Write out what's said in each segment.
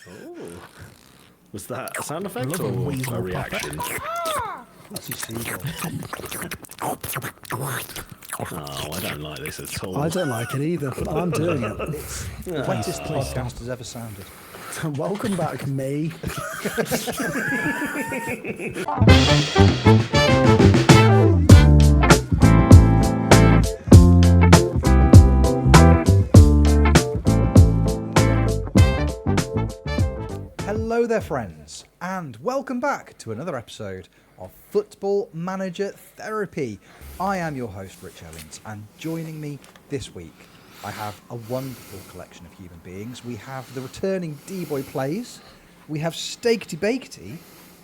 Oh. Was that a sound effect or a reaction? That's his seagull. Oh, I don't like this at all. I don't like it either, but I'm doing it. The wettest podcast has ever sounded. Welcome back, me. Hello there, friends, and welcome back to another episode of Football Manager Therapy. I am your host, Rich Owens, and joining me this week, I have a wonderful collection of human beings. We have the returning D-Boy Plays, we have Steaky Bakety,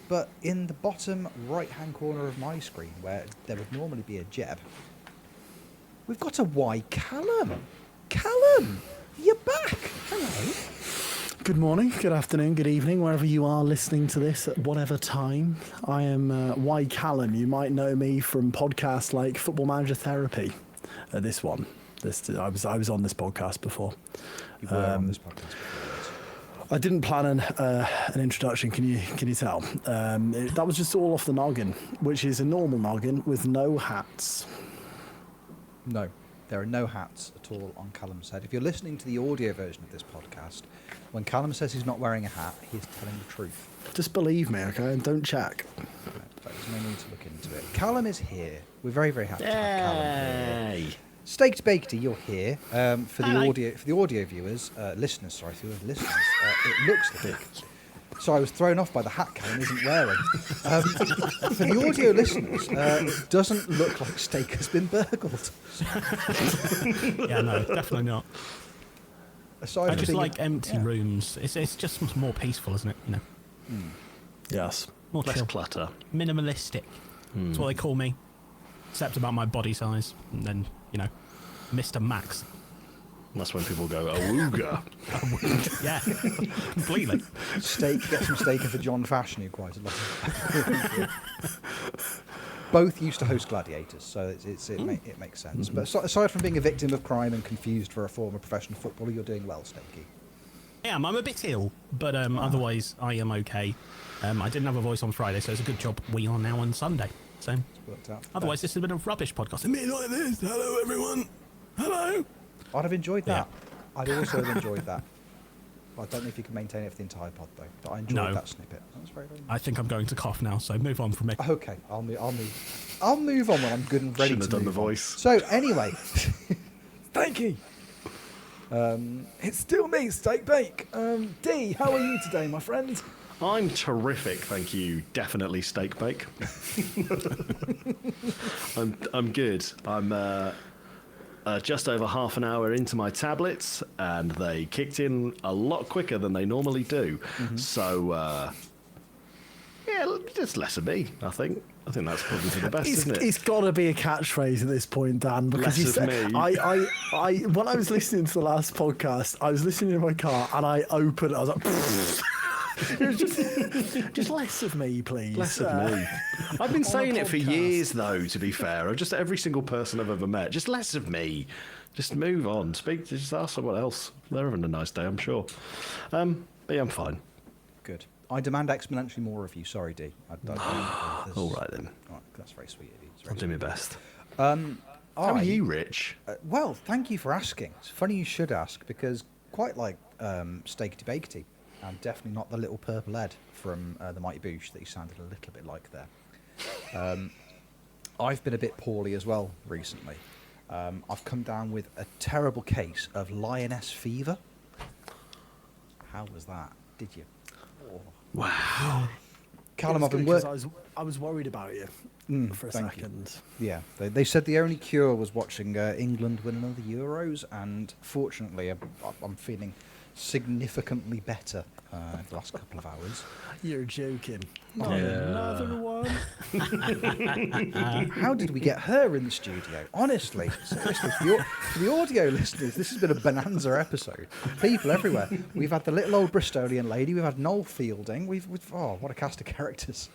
but in the bottom right-hand corner of my screen, where there would normally be a Jeb, we've got a Y Callum. Callum, you're back. Hello. Good morning, good afternoon, good evening, wherever you are listening to this at whatever time. I am Y Callum. You might know me from podcasts like Football Manager Therapy. This one. I was on this podcast before. You were on this podcast before. I didn't plan an introduction. Can you tell? That was just all off the noggin, which is a normal noggin with no hats. No, there are no hats at all on Callum's head. If you're listening to the audio version of this podcast, when Callum says he's not wearing a hat, he's telling the truth. Just believe me, okay, and don't check. There's no need to look into it. Callum is here. We're very, very happy to have Callum here. Yay! Steaked Bakety, you're here. For the audio viewers, listeners, sorry, for the listeners, it looks like. So I was thrown off by the hat Callum isn't wearing. For the audio listeners, it doesn't look like Steak has been burgled. Yeah, no, definitely not. Aside I from just being like empty rooms. It's just more peaceful, isn't it? You know, Yes. more Less chill, clutter. minimalistic. That's what they call me. Except about my body size, and then Mr. Max. That's when people go, awooga. Yeah, completely. Steak, get some steak in for John Fashion, who quite a lot. Both used to host Gladiators, so it makes sense. But aside from being a victim of crime and confused for a former professional footballer, you're doing well, Steaky. Yeah, I'm a bit ill, but otherwise I am okay. I didn't have a voice on Friday, so it's a good job we are now on Sunday. So It's worked out. otherwise this has been a rubbish podcast. Me like this. Hello everyone. Hello. I'd have enjoyed that. Yeah. I'd also have enjoyed that. I don't know if you can maintain it for the entire pod, though. But I enjoyed No. that snippet. That was very, very nice. I think I'm going to cough now, so move on from me. Okay, I'll move. I'll move on when I'm good and ready Shouldn't to have done the move on. voice. So anyway, Thank you. It's still me, Steak Bake. Dee, how are you today, my friend? I'm terrific, thank you. Definitely steak bake. I'm good. I'm just over half an hour into my tablets, and they kicked in a lot quicker than they normally do. So, yeah, just less of me, I think. I think that's probably for the best, isn't it? It's got to be a catchphrase at this point, Dan, because Less of me. I when I was listening to the last podcast, I was listening in my car and I opened it. I was like, it was just less of me, please. Less of me. I've been saying it for podcast. years, though, to be fair. Just every single person I've ever met. Just less of me. Just move on. Just ask someone else. They're having a nice day, I'm sure. But yeah, I'm fine. good. I demand exponentially more of you. Sorry, Dee. All right, then. All right, that's very sweet of you. It's I'll very do my best. sweet. How are you, Rich? Well, thank you for asking. It's funny you should ask, because quite like Steaky Bakety, I'm definitely not the little purple head from the Mighty Boosh that you sounded a little bit like there. I've been a bit poorly as well recently. I've come down with a terrible case of Lioness fever. How was that? Did you? Oh. Wow. Callum, I've been because working. I was worried about you for a thank you. second. Yeah, they said the only cure was watching England win another Euros, and fortunately, I'm feeling significantly better in the last couple of hours. You're joking. Yeah. Another one. How did we get her in the studio? Honestly, seriously, for the audio listeners, this has been a bonanza episode. People everywhere. We've had the little old Bristolian lady. We've had Noel Fielding. We've what a cast of characters.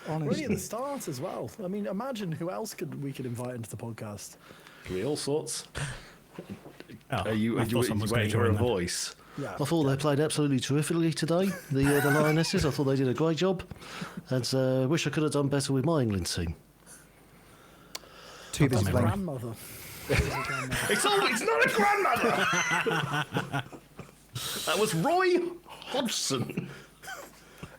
Really Honestly. at the start as well. I mean, imagine who else we could invite into the podcast. Can be all sorts. Oh, Are you I thought someone was waiting going for to a join then. voice? Yeah. I thought they played absolutely terrifically today, the Lionesses. I thought they did a great job. And wish I could have done better with my England team. Too busy His playing. grandmother. It's not a grandmother! That was Roy Hodgson.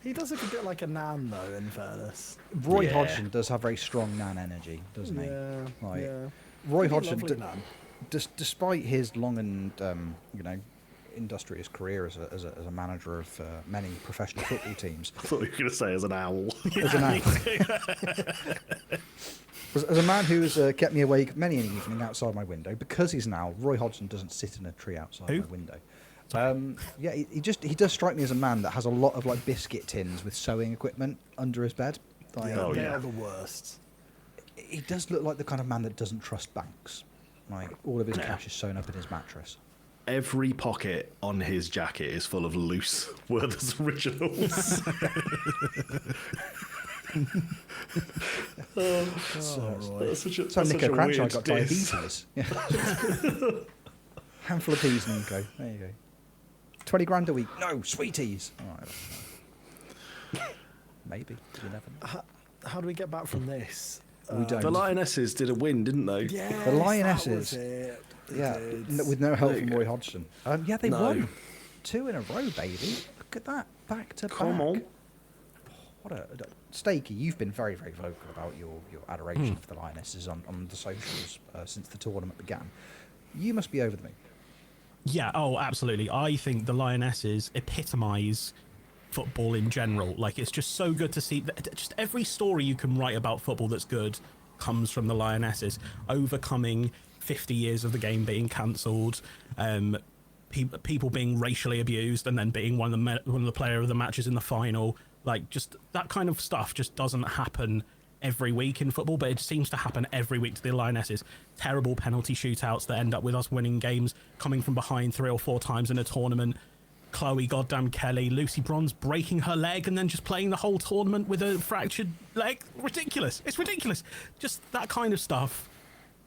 He does look a bit like a nan, though, in fairness. Roy Yeah. Hodgson does have very strong nan energy, doesn't he? Yeah, Like, yeah. Roy He's a Hodgson, lovely nan. despite his long and industrious career as a manager of many professional football teams, I thought you were going to say as an owl. as a man, as a man who has kept me awake many an evening outside my window, because he's an owl, Roy Hodgson doesn't sit in a tree outside Who? my window. Yeah, he does strike me as a man that has a lot of like biscuit tins with sewing equipment under his bed. Like, Oh, They're yeah. the worst. he does look like the kind of man that doesn't trust banks. Like all of his cash is sewn up in his mattress. Every pocket on his jacket is full of loose Werther's Originals. That's such a, So that's such Nico a Cranch, I weird got diss. diabetes. Yeah. Handful of peas, Nico. There you go. 20 grand a week. No, sweeties. All right. Maybe. You never know. How do we get back from this? We don't. The Lionesses did a win, didn't they? Yeah, The Lionesses. They Yeah, did. with no help There from you Roy go. Hodgson. Yeah, they No. won 2 in a row, baby. Look at that, back to Come back. on. What a Steaky, you've been very, very vocal about your adoration for the Lionesses on the socials since the tournament began. You must be over the moon. Yeah, oh, absolutely. I think the Lionesses epitomise football in general. Like, it's just so good to see that just every story you can write about football that's good comes from the Lionesses. Overcoming 50 years of the game being cancelled, people being racially abused, and then being one of the player of the matches in the final. Like, just that kind of stuff just doesn't happen every week in football, but it seems to happen every week to the Lionesses. Terrible penalty shootouts that end up with us winning games, coming from behind 3 or 4 times in a tournament. Chloe goddamn Kelly, Lucy Bronze breaking her leg and then just playing the whole tournament with a fractured leg. Ridiculous. It's ridiculous. Just that kind of stuff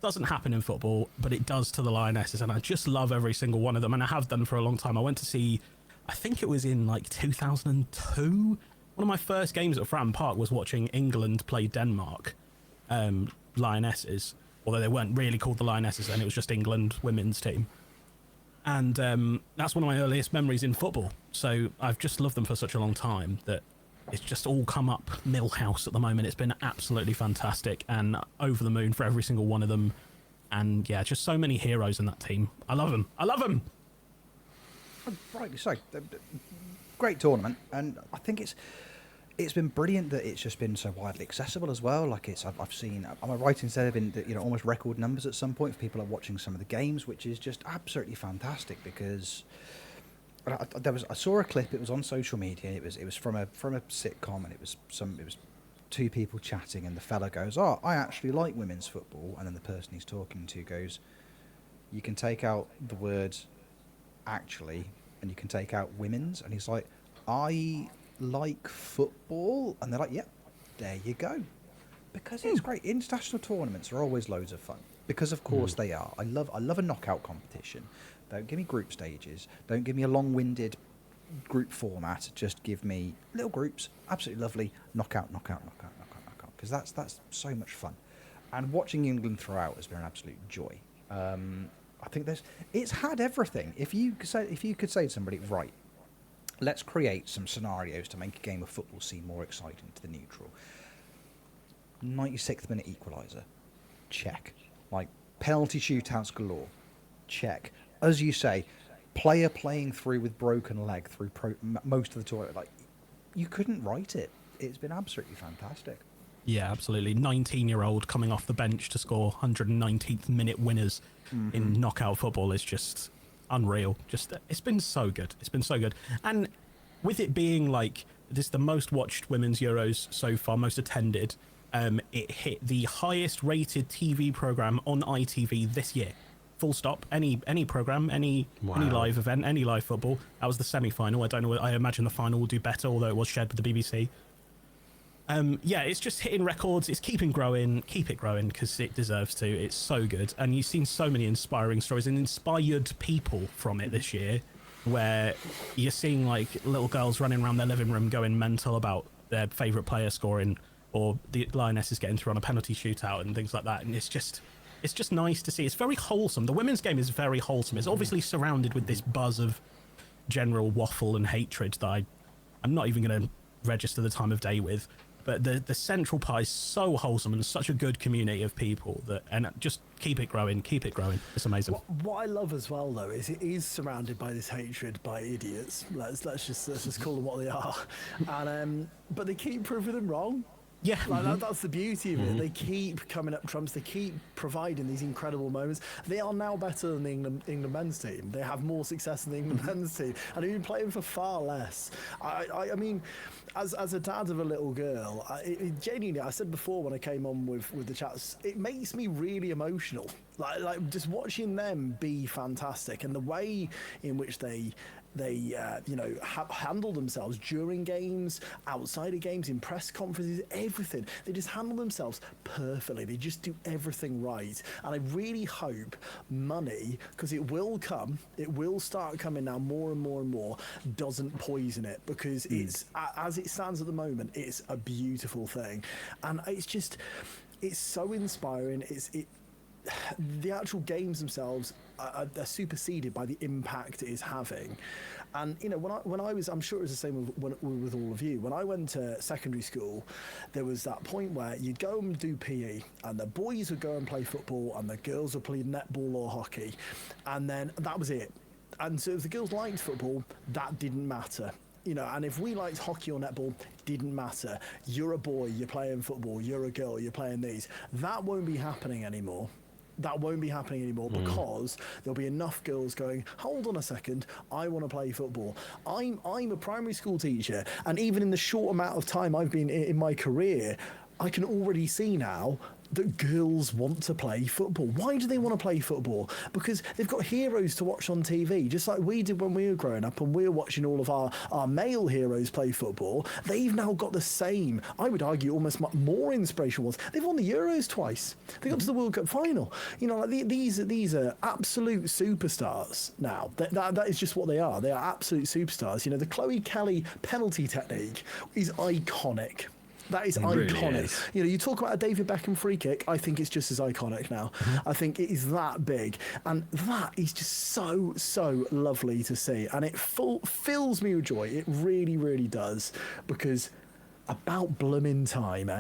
doesn't happen in football, but it does to the Lionesses, and I just love every single one of them, and I have done for a long time. I went to see, I think it was in like 2002. One of my first games at Fratton Park was watching England play Denmark, Lionesses, although they weren't really called the Lionesses then, it was just England women's team. And that's one of my earliest memories in football. So I've just loved them for such a long time that it's just all come up Millhouse at the moment. It's been absolutely fantastic and over the moon for every single one of them. And yeah, just so many heroes in that team. I love them. I love them. Rightly so. Great tournament, and I think it's been brilliant that it's just been so widely accessible as well. Like I've seen, am I right in saying that almost record numbers at some point for people are watching some of the games, which is just absolutely fantastic because I saw a clip. It was on social media. It was from a sitcom, and it was 2 people chatting, and the fella goes, "Oh, I actually like women's football," and then the person he's talking to goes, "You can take out the word actually, and you can take out women's," and he's like, "I like football," and they're like, "Yep, there you go," because it's great. International tournaments are always loads of fun because, of course, they are. I love a knockout competition. Don't give me group stages. Don't give me a long-winded group format. Just give me little groups. Absolutely lovely. Knockout. Because that's so much fun. And watching England throughout has been an absolute joy. I think it's had everything. If you could say to somebody, right, let's create some scenarios to make a game of football seem more exciting to the neutral. 96th minute equaliser, check. Like penalty shootouts galore, check. As you say, player playing through with broken leg through most of the tournament. Like, you couldn't write it. It's been absolutely fantastic. Yeah, absolutely. 19-year-old coming off the bench to score 119th minute winners in knockout football is just unreal. It's been so good. It's been so good. And with it being like this, the most watched women's Euros so far, most attended, it hit the highest rated TV program on ITV this year. Full stop. Any program, any live event, any live football. That was the semi-final. I don't know. I imagine the final will do better, although it was shared with the BBC. Yeah, it's just hitting records. It's keeping growing. Keep it growing because it deserves to. It's so good. And you've seen so many inspiring stories and inspired people from it this year. where you're seeing like little girls running around their living room going mental about their favourite player scoring, or the Lionesses getting through on a penalty shootout and things like that. And it's just nice to see. It's very wholesome. The women's game is very wholesome. It's obviously surrounded with this buzz of general waffle and hatred that I'm not even going to register the time of day with. But the central part is so wholesome and such a good community of people and just keep it growing. It's amazing. What I love as well, though, is it is surrounded by this hatred by idiots. Let's just call them what they are, and but they keep proving them wrong. Yeah, that's the beauty of it. They keep coming up trumps. They keep providing these incredible moments. They are now better than the England men's team. They have more success than the England men's team, and they've been playing for far less. I mean, as a dad of a little girl, genuinely, I said before when I came on with the chats, it makes me really emotional. Like just watching them be fantastic, and the way in which they handle themselves during games, outside of games, in press conferences, everything. They just handle themselves perfectly. They just do everything right. And I really hope money, because it will come, it will start coming now more and more and more, doesn't poison it, because it's, as it stands at the moment, it's a beautiful thing. And it's so inspiring. The actual games themselves are superseded by the impact it is having. And when I was, I'm sure it was the same with all of you, when I went to secondary school, there was that point where you'd go and do PE, and the boys would go and play football, and the girls would play netball or hockey, and then that was it. And so if the girls liked football, that didn't matter. And if we liked hockey or netball, didn't matter. You're a boy, you're playing football. You're a girl, you're playing these. That won't be happening anymore. Because there'll be enough girls going, hold on a second, I want to play football. I'm a primary school teacher, and even in the short amount of time I've been in my career, I can already see now that girls want to play football. Why do they want to play football? Because they've got heroes to watch on TV, just like we did when we were growing up and we were watching all of our male heroes play football. They've now got the same, I would argue, almost more inspirational ones. They've won the Euros twice. They got to the World Cup final. These are absolute superstars now. That is just what they are. They are absolute superstars. The Chloe Kelly penalty technique is iconic. That is iconic. Really is. You talk about a David Beckham free kick, I think it's just as iconic now. I think it is that big. And that is just so, so lovely to see. And it fills me with joy. It really, really does. Because about blooming time,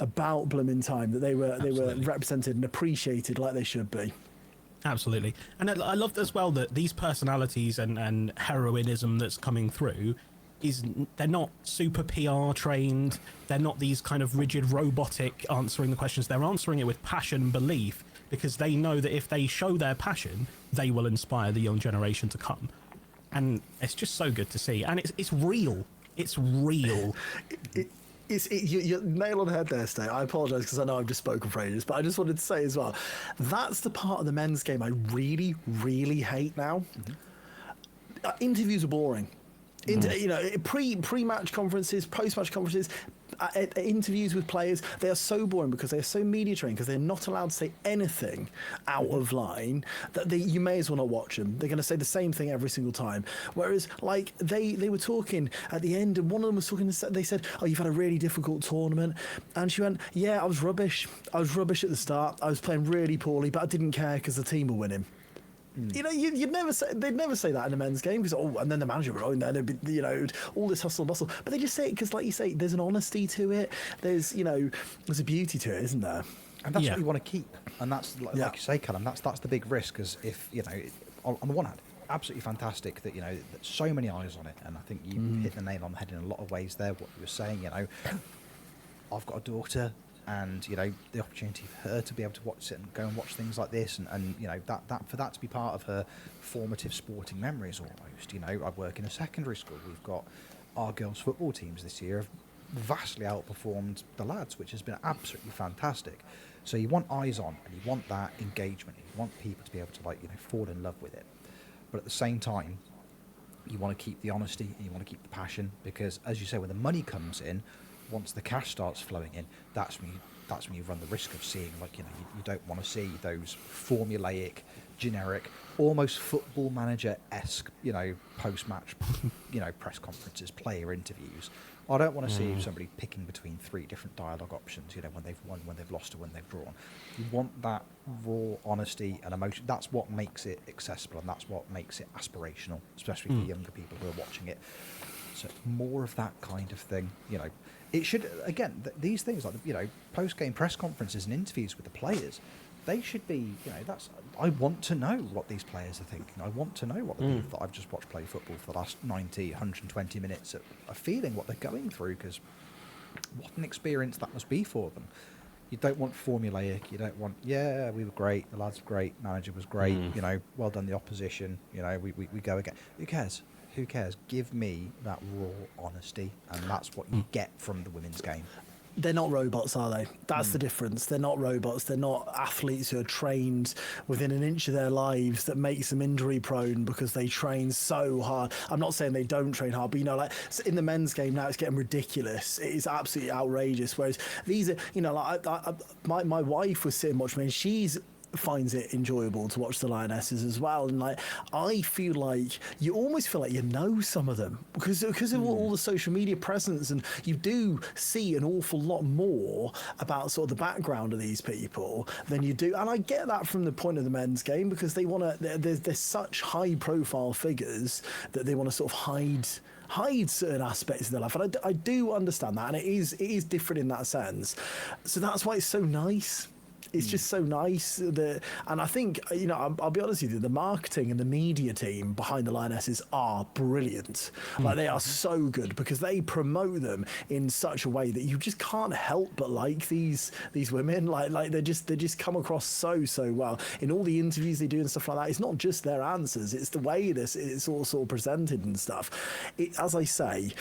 About blooming time that they were represented and appreciated like they should be. Absolutely. And I love as well that these personalities and heroism that's coming through they're not super PR trained. They're not these kind of rigid robotic answering the questions. They're answering it with passion and belief, because they know that if they show their passion, they will inspire the young generation to come. And it's just so good to see. And it's real. It's real. You're nail on the head there, Stay. I apologise because I know I've just spoken for ages, but I just wanted to say as well, that's the part of the men's game I really, really hate now. Interviews are boring. Pre-match conferences, post-match conferences, interviews with players, they are so boring because they are so media trained, because they're not allowed to say anything out of line, that you may as well not watch them. They're going to say the same thing every single time. Whereas, like, they were talking at the end, and one of them was talking, they said, oh, you've had a really difficult tournament. And she went, yeah, I was rubbish. I was rubbish at the start. I was playing really poorly, but I didn't care because the team were winning. You'd never say, they'd never say that in a men's game, because and then the manager would, and there'd be, all this hustle and bustle. But they just say it because, like you say, there's an honesty to it. There's a beauty to it, isn't there? And that's what you want to keep. And that's like you say, Callum. That's the big risk, because if on the one hand, absolutely fantastic that that so many eyes on it, and I think you hit the nail on the head in a lot of ways there. What you were saying, I've got a daughter. And the opportunity for her to be able to sit and go and watch things like this, and that for that to be part of her formative sporting memories almost. I work in a secondary school. We've got our girls' football teams this year have vastly outperformed the lads, which has been absolutely fantastic. So you want eyes on, and you want that engagement. You want people to be able to fall in love with it. But at the same time, you want to keep the honesty and you want to keep the passion, because as you say, when the money comes in, once the cash starts flowing in, that's when you that's when you run the risk of seeing, like, you don't want to see those formulaic, generic, almost Football Manager-esque, post-match, press conferences, player interviews. I don't want to see somebody picking between 3 different dialogue options, when they've won, when they've lost, or when they've drawn. You want that raw honesty and emotion. That's what makes it accessible, and that's what makes it aspirational, especially for younger people who are watching it. So more of that kind of thing, It should, again, these things like, post-game press conferences and interviews with the players, they should be, I want to know what these players are thinking. I want to know what the people that I've just watched play football for the last 90, 120 minutes are feeling, what they're going through, because what an experience that must be for them. You don't want formulaic. You don't want, we were great, the lads were great, manager was great, well done the opposition, we go again. Who cares? Who cares? Give me that raw honesty, and that's what you get from the women's game. They're not robots, are they? That's the difference. They're not robots. They're not athletes who are trained within an inch of their lives that makes them injury prone because they train so hard. I'm not saying they don't train hard, but like in the men's game now, it's getting ridiculous. It is absolutely outrageous. Whereas these are, my wife was sitting watching me, and she's finds it enjoyable to watch the Lionesses as well, and I feel like you almost feel like you know some of them because of all the social media presence, and you do see an awful lot more about sort of the background of these people than you do. And I get that from the point of the men's game, because they want to, there's such high profile figures that they want to sort of hide certain aspects of their life, and I do understand that, and it is different in that sense. So that's why it's so nice. It's just so nice and I think, I'll be honest with you, the marketing and the media team behind the Lionesses are brilliant. Like, they are so good because they promote them in such a way that you just can't help but like these women. Like they just come across so well in all the interviews they do and stuff like that. It's not just their answers; it's the way it's all sort of presented and stuff. As I say,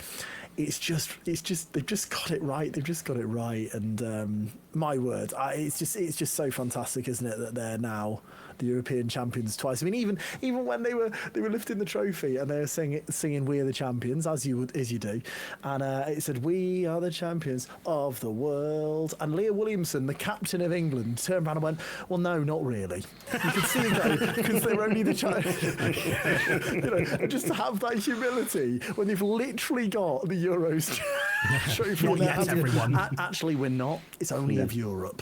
it's just they've just got it right. They've just got it right, and my word, it's just so fantastic, isn't it, that they're now the European champions twice. I mean, even when they were lifting the trophy and they were singing "We Are the Champions," as you do, and it said "We are the champions of the world," and Leah Williamson, the captain of England, turned around and went, "Well, no, not really." You could see it because they're only the champions. Just to have that humility when they've literally got the Euros trophy. Not yet, everyone. Actually, we're not. It's only of Europe.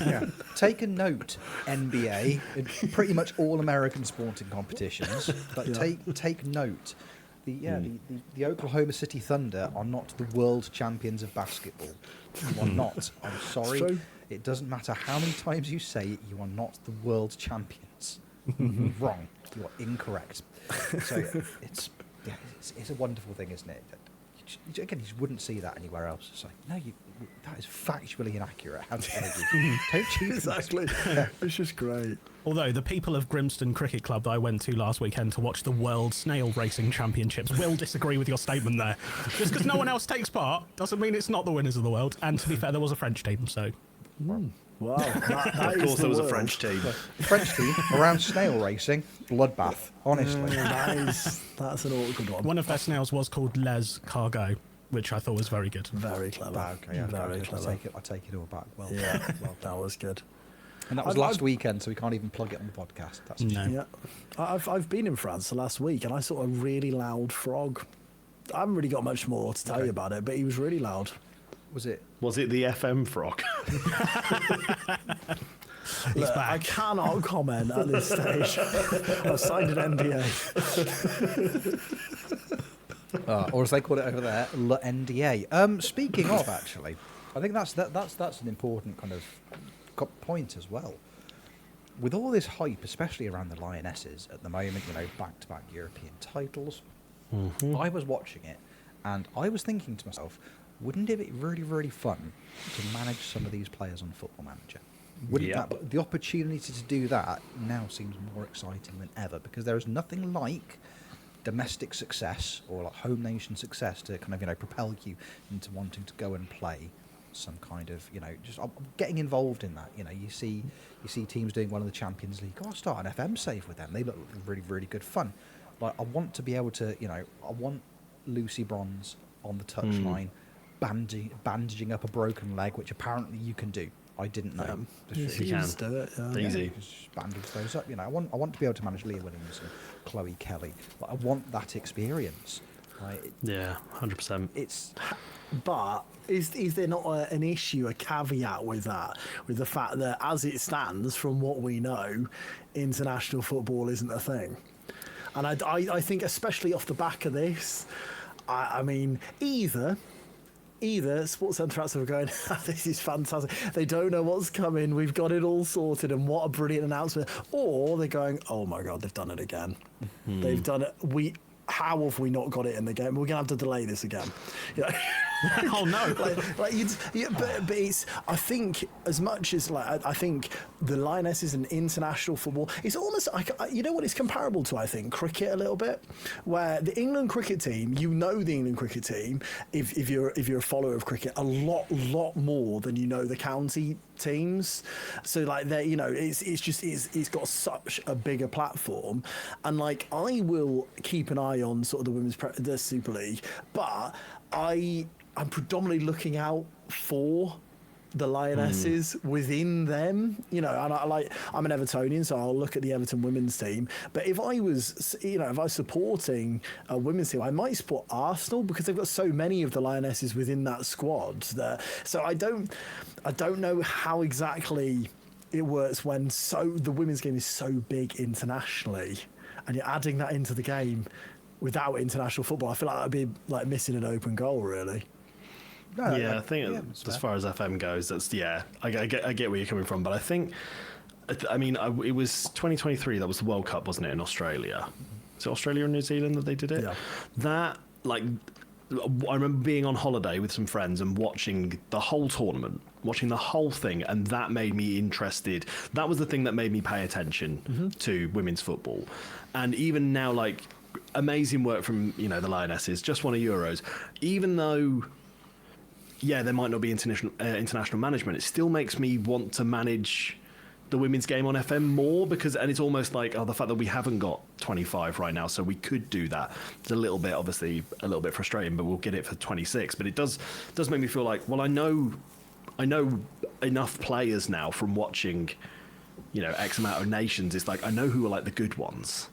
Yeah. Take a note, NBA, in pretty much all American sporting competitions. But take note. The Oklahoma City Thunder are not the world champions of basketball. You are not. I'm sorry. True. It doesn't matter how many times you say it. You are not the world champions. Wrong. You are incorrect. So it's a wonderful thing, isn't it? Again, you wouldn't see that anywhere else. It's like, no, that is factually inaccurate. How dare you? Don't you? Exactly. It's just great. Although the people of Grimston Cricket Club that I went to last weekend to watch the World Snail Racing Championships will disagree with your statement there. Just because no one else takes part doesn't mean it's not the winners of the world. And to be fair, there was a French team, so... Wow. That Of course, there was a world. French team. The French team around snail racing, bloodbath. Honestly, That's an awkward one. One of their snails was called Les Cargo, which I thought was very good. Very clever. Okay, yeah, Very clever. I take it all back. Well, Yeah, well that was good. and that was last weekend, so we can't even plug it on the podcast. That's No. Yeah, I've been in France the last week, and I saw a really loud frog. I haven't really got much more to tell you about it, but he was really loud. Was it? Was it the FM frog? Look, I cannot comment at this stage. I've signed an NDA. Or as they call it over there, NDA. Speaking of, actually, I think that's an important kind of point as well. With all this hype, especially around the Lionesses at the moment, back-to-back European titles, I was watching it, and I was thinking to myself, wouldn't it be really, really fun to manage some of these players on Football Manager? The opportunity to do that now seems more exciting than ever, because there is nothing like domestic success or like home nation success to kind of propel you into wanting to go and play some kind of just getting involved in that. You see teams doing well in the Champions League. I'll start an FM save with them. They look really, really good fun. Like, I want to be able to I want Lucy Bronze on the touchline bandaging up a broken leg, which apparently you can do. I didn't know. You can. Just do it. Yeah. Easy. Just bandage those up. I want to be able to manage Leah Williams and Chloe Kelly. I want that experience. Yeah, 100%. It's But is there not an issue, a caveat with that, with the fact that as it stands, from what we know, international football isn't a thing? And I think, especially off the back of this, I mean, either Sports Centre are going, this is fantastic, they don't know what's coming, we've got it all sorted, and what a brilliant announcement, or they're going, oh my God, they've done it again. They've done it. How have we not got it in the game? We're going to have to delay this again. Oh no! but it's. I think as much as I think the Lionesses and international football, it's almost you know what it's comparable to. I think cricket a little bit, where the England cricket team, the England cricket team, if you're a follower of cricket, a lot more than the county teams. So it's got such a bigger platform, and I will keep an eye on sort of the Super League, but I'm predominantly looking out for the Lionesses within them, and I'm an Evertonian, so I'll look at the Everton women's team. But if I was, if I was supporting a women's team, I might support Arsenal because they've got so many of the Lionesses within that squad. So I don't know how exactly it works when the women's game is so big internationally, and you're adding that into the game without international football. I feel like that'd be like missing an open goal, really. No, I think as far as FM goes, I get where you're coming from, but I think, it was 2023, that was the World Cup, wasn't it, in Australia? Is it Australia and New Zealand that they did it? Yeah. I remember being on holiday with some friends and watching the whole tournament, watching the whole thing, and that made me interested. That was the thing that made me pay attention to women's football. And even now, amazing work from, the Lionesses, just won a Euros. Even though, there might not be international management, it still makes me want to manage the women's game on FM more, and it's almost like, the fact that we haven't got 25 right now, so we could do that. It's obviously a little bit frustrating, but we'll get it for 26. But it does make me feel like, well, I know enough players now from watching, X amount of nations. It's I know who are the good ones.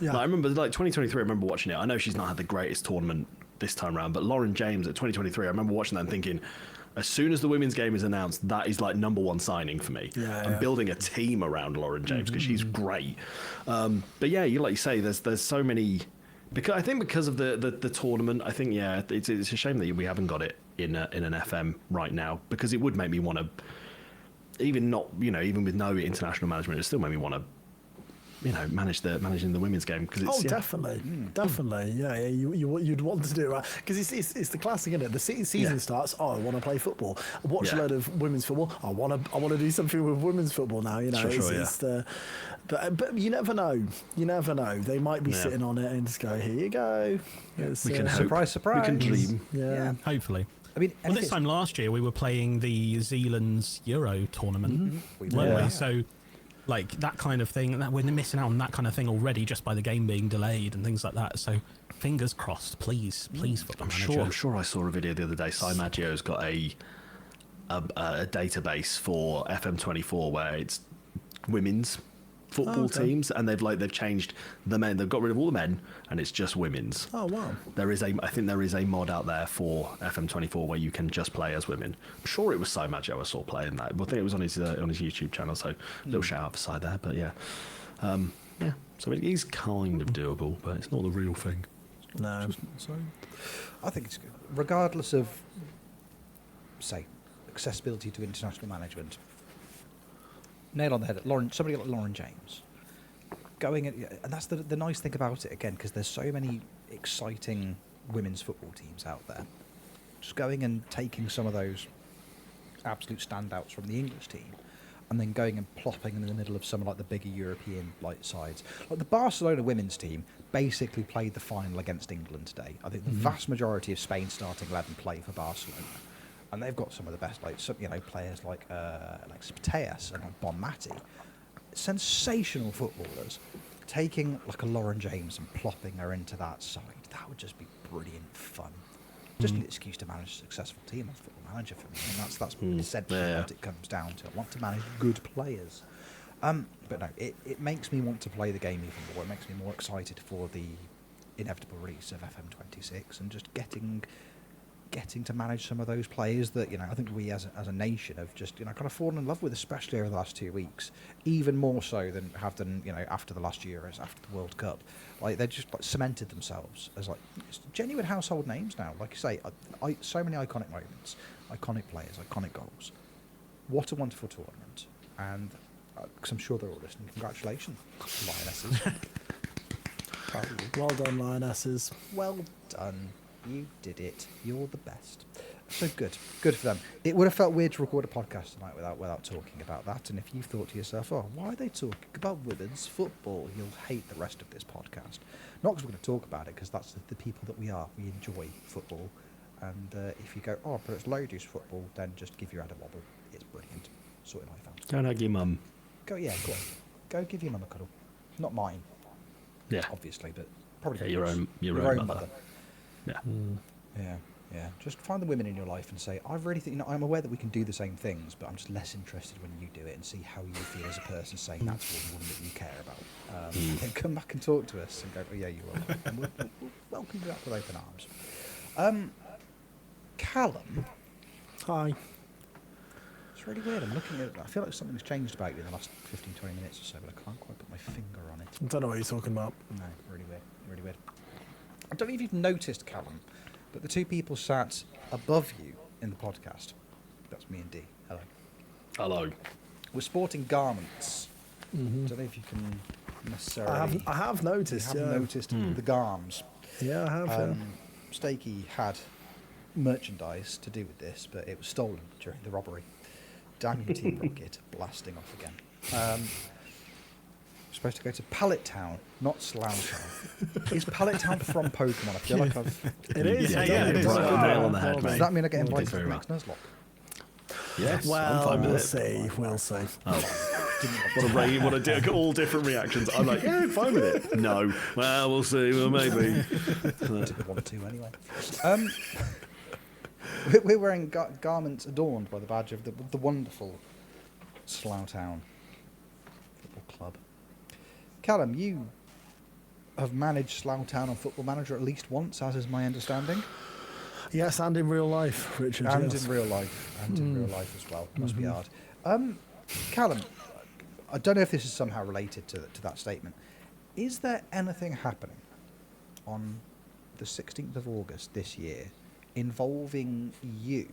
Yeah. I remember 2023, I remember watching it. I know she's not had the greatest tournament this time around, but Lauren James at 2023, I remember watching that and thinking, as soon as the women's game is announced, that is number one signing for me. I'm building a team around Lauren James because she's great. But yeah, like you say, there's so many. Because of the tournament, I think it's a shame that we haven't got it in an FM right now, because it would make me want to, even with no international management, it still made me want to, managing the women's game, because it's definitely, you'd want to do it, right? Because it's the classic, isn't it? The season starts. I want to play football. Watch a load of women's football. I want to do something with women's football now. But you never know. You never know. They might be sitting on it and just go, here you go. We can hope. Surprise. We can dream. Yeah. Hopefully. This time last year we were playing the Zealand's Euro tournament, weren't we? So. That kind of thing, that we're missing out on that kind of thing already just by the game being delayed and things like that. So fingers crossed, please, Football Manager. I'm sure I saw a video the other day. Cy Maggio's got a database for FM24 where it's women's football teams, and they've changed the men. They've got rid of all the men, and it's just women's. Oh wow! I think there is a mod out there for FM24 where you can just play as women. I'm sure it was Cy Maggio I saw playing that. I think it was on his YouTube channel. So little shout out for Cy there. But so it is kind of doable, but it's not the real thing. No. So I think it's good, regardless of, say, accessibility to international management. Nail on the head. Somebody like Lauren James, and that's the nice thing about it, again, because there's so many exciting women's football teams out there. Just going and taking some of those absolute standouts from the English team, and then going and plopping them in the middle of some the bigger European sides. The Barcelona women's team basically played the final against England today. I think the vast majority of Spain's starting 11 play for Barcelona. And they've got some of the best, players like Spateas and Bonmati, sensational footballers. Taking a Lauren James and plopping her into that side, that would just be brilliant fun. just an excuse to manage a successful team on Football Manager for me. And that's essentially what it comes down to. I want to manage good players. But no, it makes me want to play the game even more. It makes me more excited for the inevitable release of FM26 and just getting to manage some of those players that, you know, I think we as a nation have just, you know, kind of fallen in love with, especially over the last 2 weeks, even more so than have done, you know, after the last Euros, after the World Cup. Like, they just like cemented themselves as like genuine household names now. Like you say, so many iconic moments, iconic players, iconic goals. What a wonderful tournament. And because I'm sure they're all listening, congratulations, Lionesses. Well done, Lionesses. Well done. You did it. You're the best. So good for them. It would have felt weird to record a podcast tonight without talking about that. And if you thought to yourself, "Oh, why are they talking about women's football?" You'll hate the rest of this podcast. Not because we're going to talk about it, because that's the people that we are. We enjoy football. And if you go, "Oh, but it's ladies' football," then just give your head a wobble. It's brilliant. Sort of life out. Don't hug your mum. Go give your mum a cuddle. Not mine, Yeah. obviously, but probably Yeah, your own mother. Yeah. Yeah. Just find the women in your life and say, I really think, you know, I'm aware that we can do the same things, but I'm just less interested when you do it, and see how you feel as a person saying that to a woman that you care about. Then come back and talk to us and go, "Oh yeah, you're welcome." And we'll welcome you back with open arms. Callum, Hi. it's really weird. I'm looking at, I feel like something's changed about you in the last 15-20 minutes or so, but I can't quite put my finger on it. I don't know what you're talking about. No, really weird. I don't know if you've noticed, Callum, but the two people sat above you in the podcast, that's me and Dee. Hello. Hello. We're sporting garments. Don't know if you can necessarily... I have noticed. You have Yeah. noticed the garms. Yeah, I have. Yeah. Steaky had merchandise to do with this, but it was stolen during the robbery. Damn you, Team Rocket, blasting off again. Supposed to go to Pallet Town, not Slough Town. Is Pallet Town from Pokemon? I feel like I've... It is. Yeah, it it is. is. Right on the nail on the head, Does mate. that mean I get Did invited to very the well. next Nuzlocke? Yes, I'm Well, fine with we'll it. see. We'll see. What a all different reactions. I'm like, yeah, fine with it. No. Well, we'll see. Well, maybe. Didn't want to anyway. We're wearing garments adorned by the badge of the wonderful Slough Town Football Club. Callum, you have managed Slough Town on Football Manager at least once, as is my understanding. Yes, and in real life, Richard. And yes. in real life. As well. Must be hard. Callum, I don't know if this is somehow related to that statement. Is there anything happening on the 16th of August this year involving you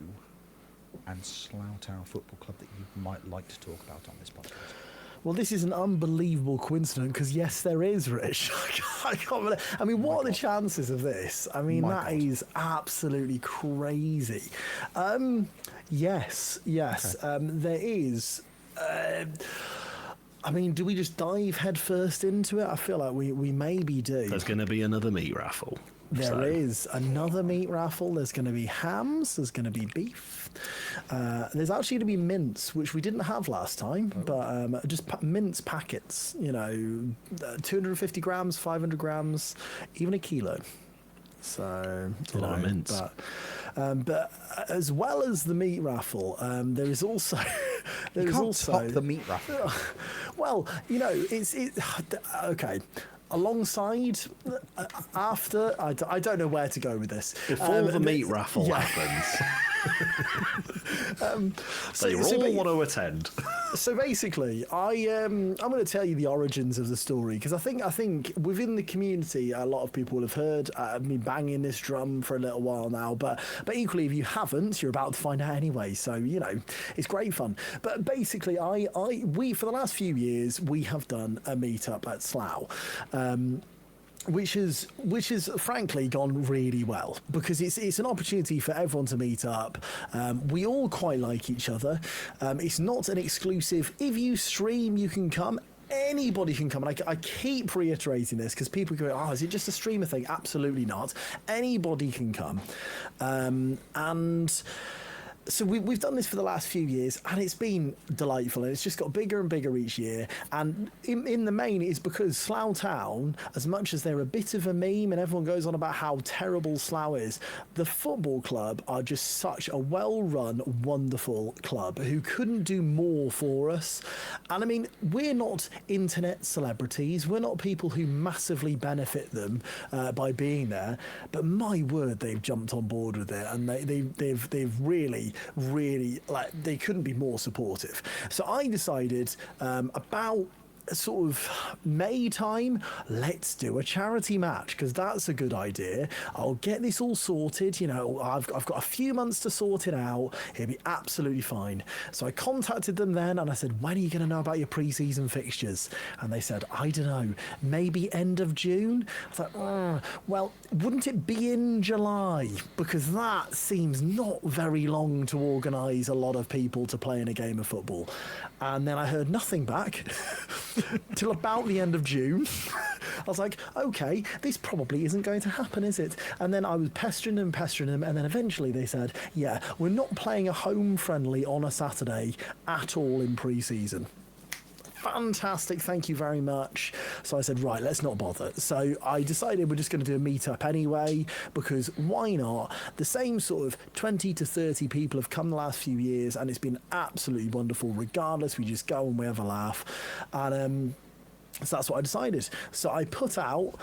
and Slough Town Football Club that you might like to talk about on this podcast? Well, this is an unbelievable coincidence because yes, there is, Rich. I can't believe. I mean, what are the chances of this? I mean, that is absolutely crazy. Yes. Okay. There is. I mean, do we just dive headfirst into it? I feel like we maybe do. There's going to be another meat raffle. There is another meat raffle. There's going to be hams. There's going to be beef. There's actually going to be mince, which we didn't have last time, but just mince packets. 250 grams, 500 grams, even a kilo. So a lot of mince. But as well as the meat raffle, there is also top the meat raffle. Well, it's okay. Alongside, after, I don't know where to go with this. Before the meat raffle happens, they all want to attend. So basically, I'm going to tell you the origins of the story because I think within the community, a lot of people will have heard me banging this drum for a little while now. But equally, if you haven't, you're about to find out anyway. So it's great fun. But basically, we for the last few years we have done a meetup at Slough. Which has frankly gone really well because it's an opportunity for everyone to meet up. We all quite like each other. It's not an exclusive. If you stream, you can come. Anybody can come, and I keep reiterating this because people go, "Oh, is it just a streamer thing?" Absolutely not. Anybody can come, and so we've done this for the last few years, and it's been delightful, and it's just got bigger and bigger each year. And in the main, it's because Slough Town, as much as they're a bit of a meme and everyone goes on about how terrible Slough is, the football club are just such a well-run, wonderful club who couldn't do more for us. And I mean, we're not internet celebrities, we're not people who massively benefit them by being there, but my word, they've jumped on board with it, and they've really, like, they couldn't be more supportive. So I decided about sort of May time, let's do a charity match, because that's a good idea. I'll get this all sorted, you know, I've got a few months to sort it out, it'll be absolutely fine. So I contacted them then and I said, when are you going to know about your pre-season fixtures? And they said, I don't know, maybe end of June? I was like, well, wouldn't it be in July? Because that seems not very long to organise a lot of people to play in a game of football. And then I heard nothing back till about the end of June. I was like, okay, this probably isn't going to happen, is it? And then I was pestering them, and then eventually they said, yeah, we're not playing a home friendly on a Saturday at all in pre-season. Fantastic, thank you very much. So I said, right, let's not bother. So I decided we're just going to do a meet-up anyway, because why not? The same sort of 20 to 30 people have come the last few years, and it's been absolutely wonderful regardless. We just go and we have a laugh. And so that's what I decided. So I put out...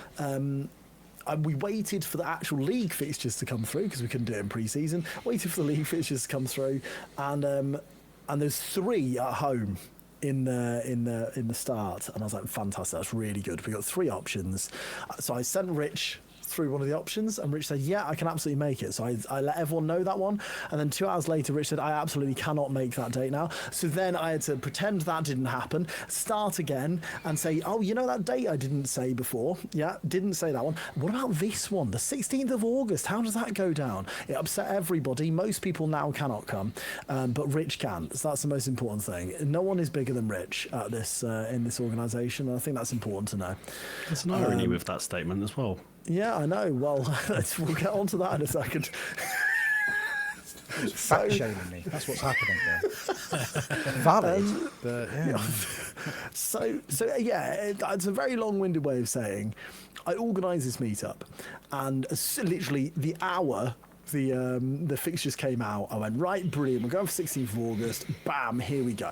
we waited for the actual league fixtures to come through, because we couldn't do it in pre-season. Waited for the league fixtures to come through, and there's 3 at home in the start, and I was like, fantastic, that's really good. We got 3 options. So I sent Rich through one of the options, and Rich said, yeah, I can absolutely make it. So I let everyone know that one, and then 2 hours later Rich said, I absolutely cannot make that date now. So then I had to pretend that didn't happen, start again and say, oh, you know that date I didn't say before? Yeah, didn't say that one. What about this one, the 16th of August? How does that go down? It upset everybody. Most people now cannot come, but Rich can. So that's the most important thing. No one is bigger than Rich at this in this organisation, and I think that's important to know. There's an irony with that statement as well. Yeah, I know. Well, we'll get on to that in a second. Fat shaming me. That's what's happening there. Valid, but yeah. So yeah, it's a very long-winded way of saying I organised this meetup, and literally the hour the fixtures came out, I went, right, brilliant, we're going for 16th of August. Bam, here we go.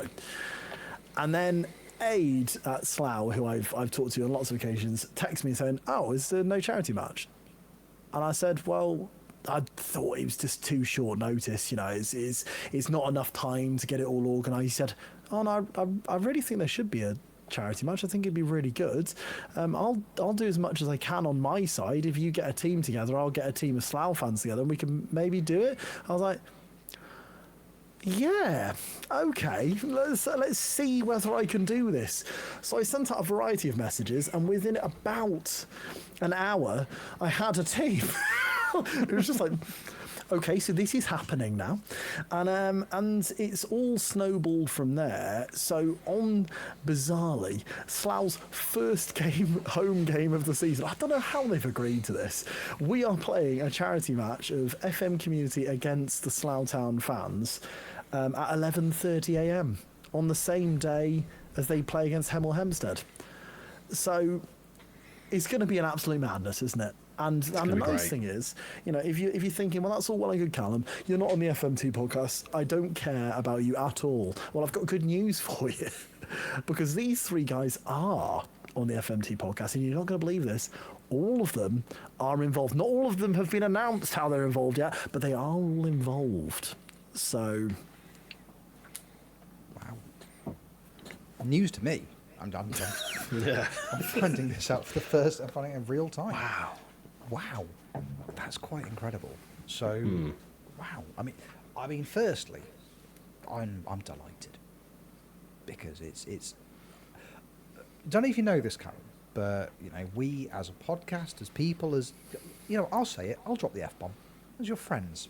And then Aid at Slough, who I've talked to on lots of occasions, texted me saying, oh, is there no charity match? And I said, well, I thought it was just too short notice, you know, it's not enough time to get it all organised. He said, oh no, I really think there should be a charity match. I think it'd be really good. I'll do as much as I can on my side. If you get a team together, I'll get a team of Slough fans together and we can maybe do it. I was like, yeah, okay, let's see whether I can do this. So I sent out a variety of messages, and within about an hour, I had a team. It was just like, okay, so this is happening now, and it's all snowballed from there. So on, bizarrely, Slough's first home game of the season, I don't know how they've agreed to this. We are playing a charity match of FM Community against the Slough Town fans at 11:30 a.m. on the same day as they play against Hemel Hempstead. So it's going to be an absolute madness, isn't it? And the nice thing is, you know, if you're thinking, well, that's all well and good, Callum, you're not on the FMT podcast, I don't care about you at all. Well, I've got good news for you, because these 3 guys are on the FMT podcast, and you're not going to believe this. All of them are involved. Not all of them have been announced how they're involved yet, but they are all involved. So, wow, news to me. I'm finding this out for the first. I'm finding it in real time. Wow, that's quite incredible. So, wow. I mean, firstly, I'm delighted, because it's. Don't know if you know this, Callum, but you know, we as a podcast, as people, as you know, I'll say it. I'll drop the F-bomb. As your friends.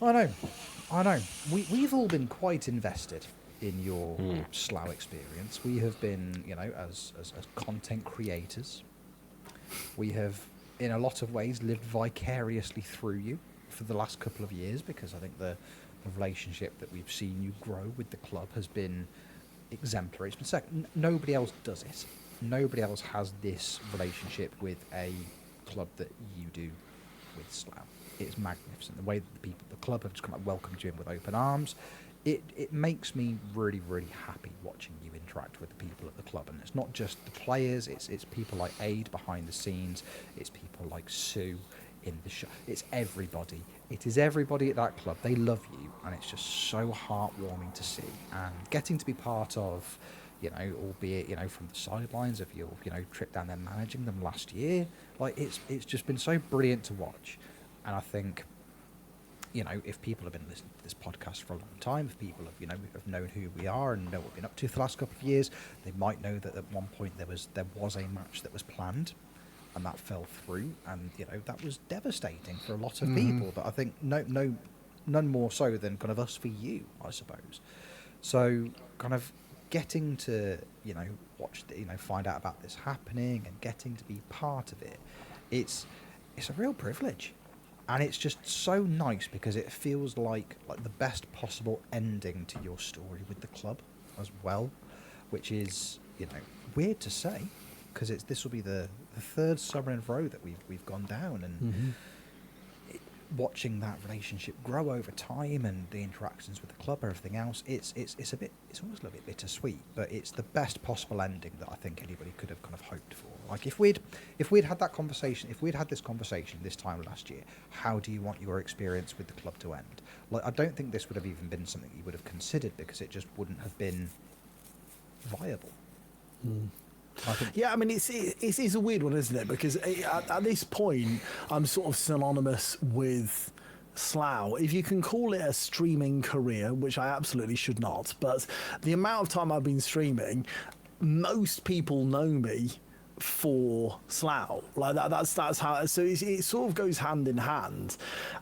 I know. We've all been quite invested in your Slough experience. We have been, you know, as content creators, we have, in a lot of ways, lived vicariously through you for the last couple of years, because I think the relationship that we've seen you grow with the club has been exemplary. It's been second. Nobody else does it. Nobody else has this relationship with a club that you do with Slough. It's magnificent. The way that the club have just kind of welcomed you in with open arms. It makes me really, really happy watching you interact with the people at the club. And it's not just the players, it's people like Aid behind the scenes, it's people like Sue in the show. It's everybody. It is everybody at that club. They love you, and it's just so heartwarming to see. And getting to be part of, albeit, from the sidelines of your, trip down there managing them last year, like it's just been so brilliant to watch. And I think, if people have been listening to this podcast for a long time, if people have known who we are and know what we've been up to for the last couple of years, they might know that at one point there was a match that was planned, and that fell through, and that was devastating for a lot of people. But I think none more so than kind of us for you, I suppose. So kind of getting to watch find out about this happening and getting to be part of it, it's a real privilege. And it's just so nice because it feels like the best possible ending to your story with the club as well, which is weird to say, because this will be the third summer in a row that we've gone down, and watching that relationship grow over time and the interactions with the club, everything else, it's almost a little bit bittersweet, but it's the best possible ending that I think anybody could have kind of hoped for. Like if we'd had that conversation, if we'd had this conversation this time last year, how do you want your experience with the club to end? Like, I don't think this would have even been something you would have considered, because it just wouldn't have been viable. Yeah, I mean, it's a weird one, isn't it? Because at this point, I'm sort of synonymous with Slough. If you can call it a streaming career, which I absolutely should not, but the amount of time I've been streaming, most people know me for Slough. Like that's how. So it sort of goes hand in hand,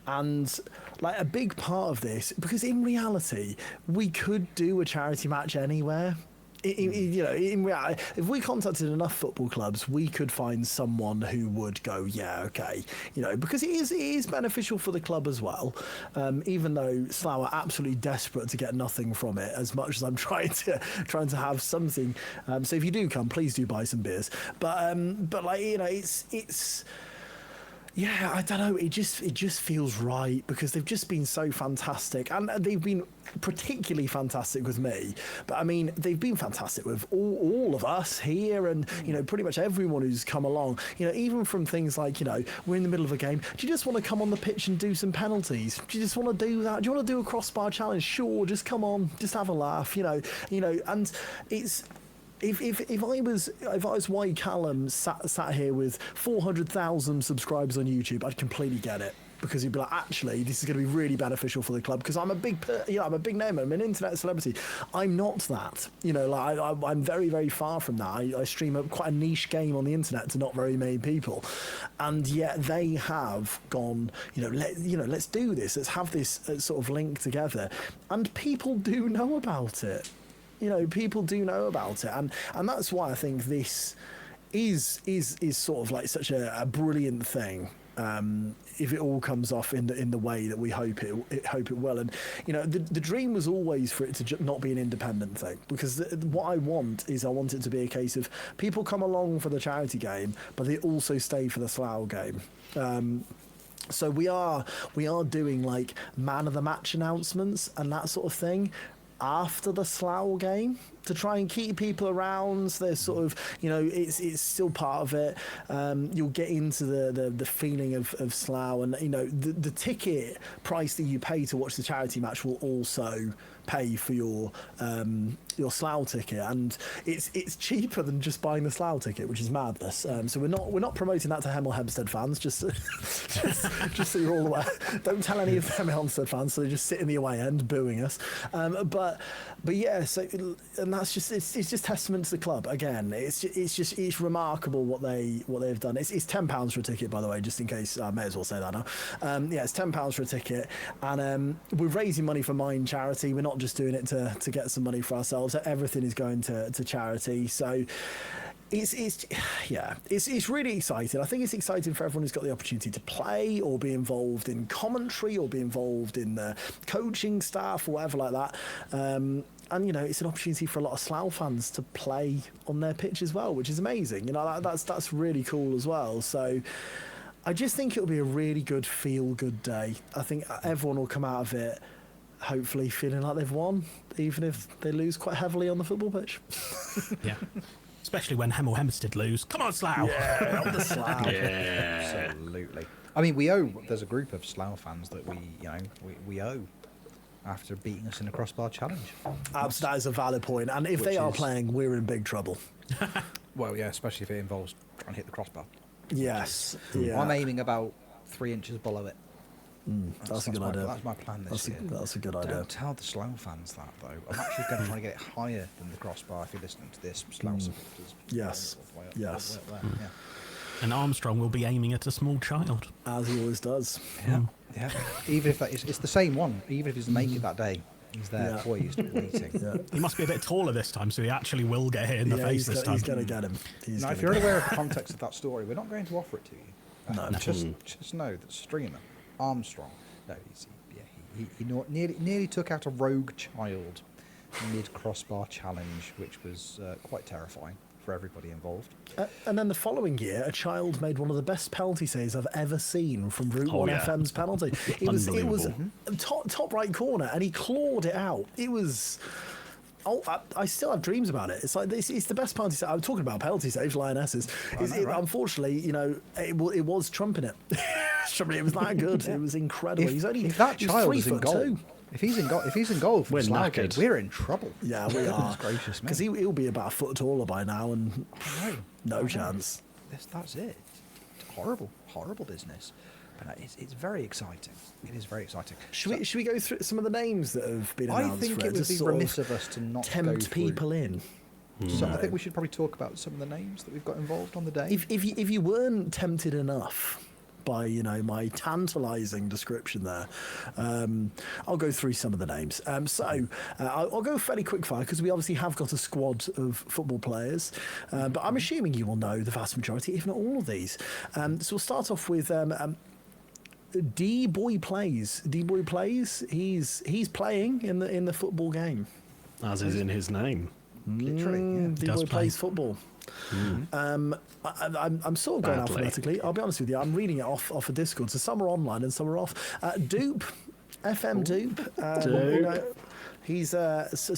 and like a big part of this, because in reality, we could do a charity match anywhere. In reality, if we contacted enough football clubs, we could find someone who would go, yeah, okay, because it is beneficial for the club as well. Even though Slough are absolutely desperate to get nothing from it, as much as I'm trying to have something. So if you do come, please do buy some beers. But like it's. Yeah, I don't know. It just feels right, because they've just been so fantastic, and they've been particularly fantastic with me. But I mean, they've been fantastic with all of us here, and pretty much everyone who's come along. Even from things like we're in the middle of a game. Do you just want to come on the pitch and do some penalties? Do you just want to do that? Do you want to do a crossbar challenge? Sure, just come on, just have a laugh. And it's. If I was White Callum sat here with 400,000 subscribers on YouTube, I'd completely get it, because he'd be like, actually, this is going to be really beneficial for the club, because I'm a big name, I'm an internet celebrity. I'm not that, I'm very, very far from that. I stream quite a niche game on the internet to not very many people, and yet they have gone, let's do this, let's have this sort of link together, and people do know about it. People do know about it, and that's why I think this is sort of like such a brilliant thing. If it all comes off in the way that we hope it will, and the dream was always for it to not be an independent thing, because what I want it to be a case of people come along for the charity game, but they also stay for the Slough game. So we are doing like man of the match announcements and that sort of thing after the Slough game, to try and keep people around. So there's sort of, it's still part of it. You'll get into the feeling of Slough, and the ticket price that you pay to watch the charity match will also pay for your Slough ticket, and it's cheaper than just buying the Slough ticket, which is madness. So we're not promoting that to Hemel Hempstead fans, just so you're all aware. Don't tell any of the Hemel Hempstead fans, so they just sit in the away end booing us. But yeah, so, and that's just it's just testament to the club again. It's remarkable what they've done. It's £10 for a ticket, by the way, just in case. I may as well say that now. Yeah, it's £10 for a ticket, and we're raising money for Mind Charity. We're not just doing it to get some money for ourselves. Everything is going to charity. So It's really exciting. I think it's exciting for everyone who's got the opportunity to play or be involved in commentary or be involved in the coaching staff or whatever like that. And you know, it's an opportunity for a lot of Slough fans to play on their pitch as well, which is amazing. You know, that's really cool as well. So I just think it'll be a really good feel-good day. I think everyone will come out of it hopefully feeling like they've won, even if they lose quite heavily on the football pitch. Yeah. Especially when Hemel Hempstead lose. Come on, Slough! Yeah, on the Slough. Yeah. Absolutely. I mean, we owe. There's a group of Slough fans that we owe after beating us in a crossbar challenge. That is a valid point. And if they are playing, we're in big trouble. Well, yeah, especially if it involves trying to hit the crossbar. Yes. Yeah. I'm aiming about 3 inches below it. That's a good idea. That's my plan this year. That's a good idea. Don't tell the Slough fans that, though. I'm actually going to try to get it higher than the crossbar if you're listening to this, Slough supporters. Yes. Yes. Yeah. And Armstrong will be aiming at a small child. As he always does. Yeah. Even if it's the same one, even if he doesn't make it that day, he's there poised, waiting. Yeah. He must be a bit taller this time, so he actually will get hit in the face this time. He's going to get him. Now, if you're unaware of the context of that story, we're not going to offer it to you. No. Just know that streamer Armstrong, he nearly took out a rogue child mid crossbar challenge, which was quite terrifying for everybody involved. And then the following year, a child made one of the best penalty saves I've ever seen from Route 1 FM's penalty. It was top right corner, and he clawed it out. It was. Oh, I still have dreams about it. It's like it's the best penalty save. I'm talking about penalty saves, Lionesses. Unfortunately, you know, it was trumping it. It was that good. It was incredible. If that child is in goal, if he's in goal for Slough, we're in trouble. Yeah, we are. Gracious, because he'll be about a foot taller by now, and no chance. That's it. It's horrible business. But it's very exciting. It is very exciting. Should we go through some of the names that have been announced? I think it would be remiss of us to not tempt people in. So I think we should probably talk about some of the names that we've got involved on the day. If you weren't tempted enough by my tantalising description there, I'll go through some of the names. I'll go fairly quick fire because we obviously have got a squad of football players, but I'm assuming you will know the vast majority, if not all of these. So we'll start off with D-Boy Plays. D-Boy Plays. He's playing in the football game, as is in his name. Literally, D-Boy plays football. I'm sort of going alphabetically. I'll be honest with you. I'm reading it off a Discord. So some are online and some are off. Dupe, FM Dupe. He's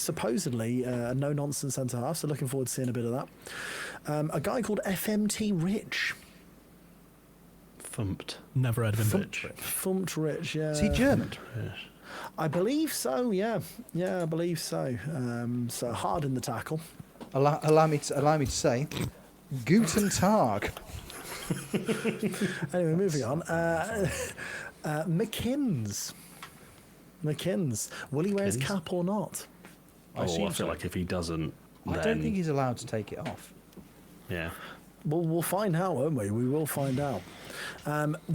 supposedly a no-nonsense centre half. So looking forward to seeing a bit of that. A guy called FMT Rich. Fumped. Never heard of him. Fumped Rich. Yeah. Is he German? I believe so. Yeah, I believe so. So hard in the tackle. Allow me to say, Guten Tag. Anyway, moving on. McKinns. Will he wear his cap or not? I feel like if he doesn't, I don't think he's allowed to take it off. Yeah. Well, we'll find out, won't we? We will find out.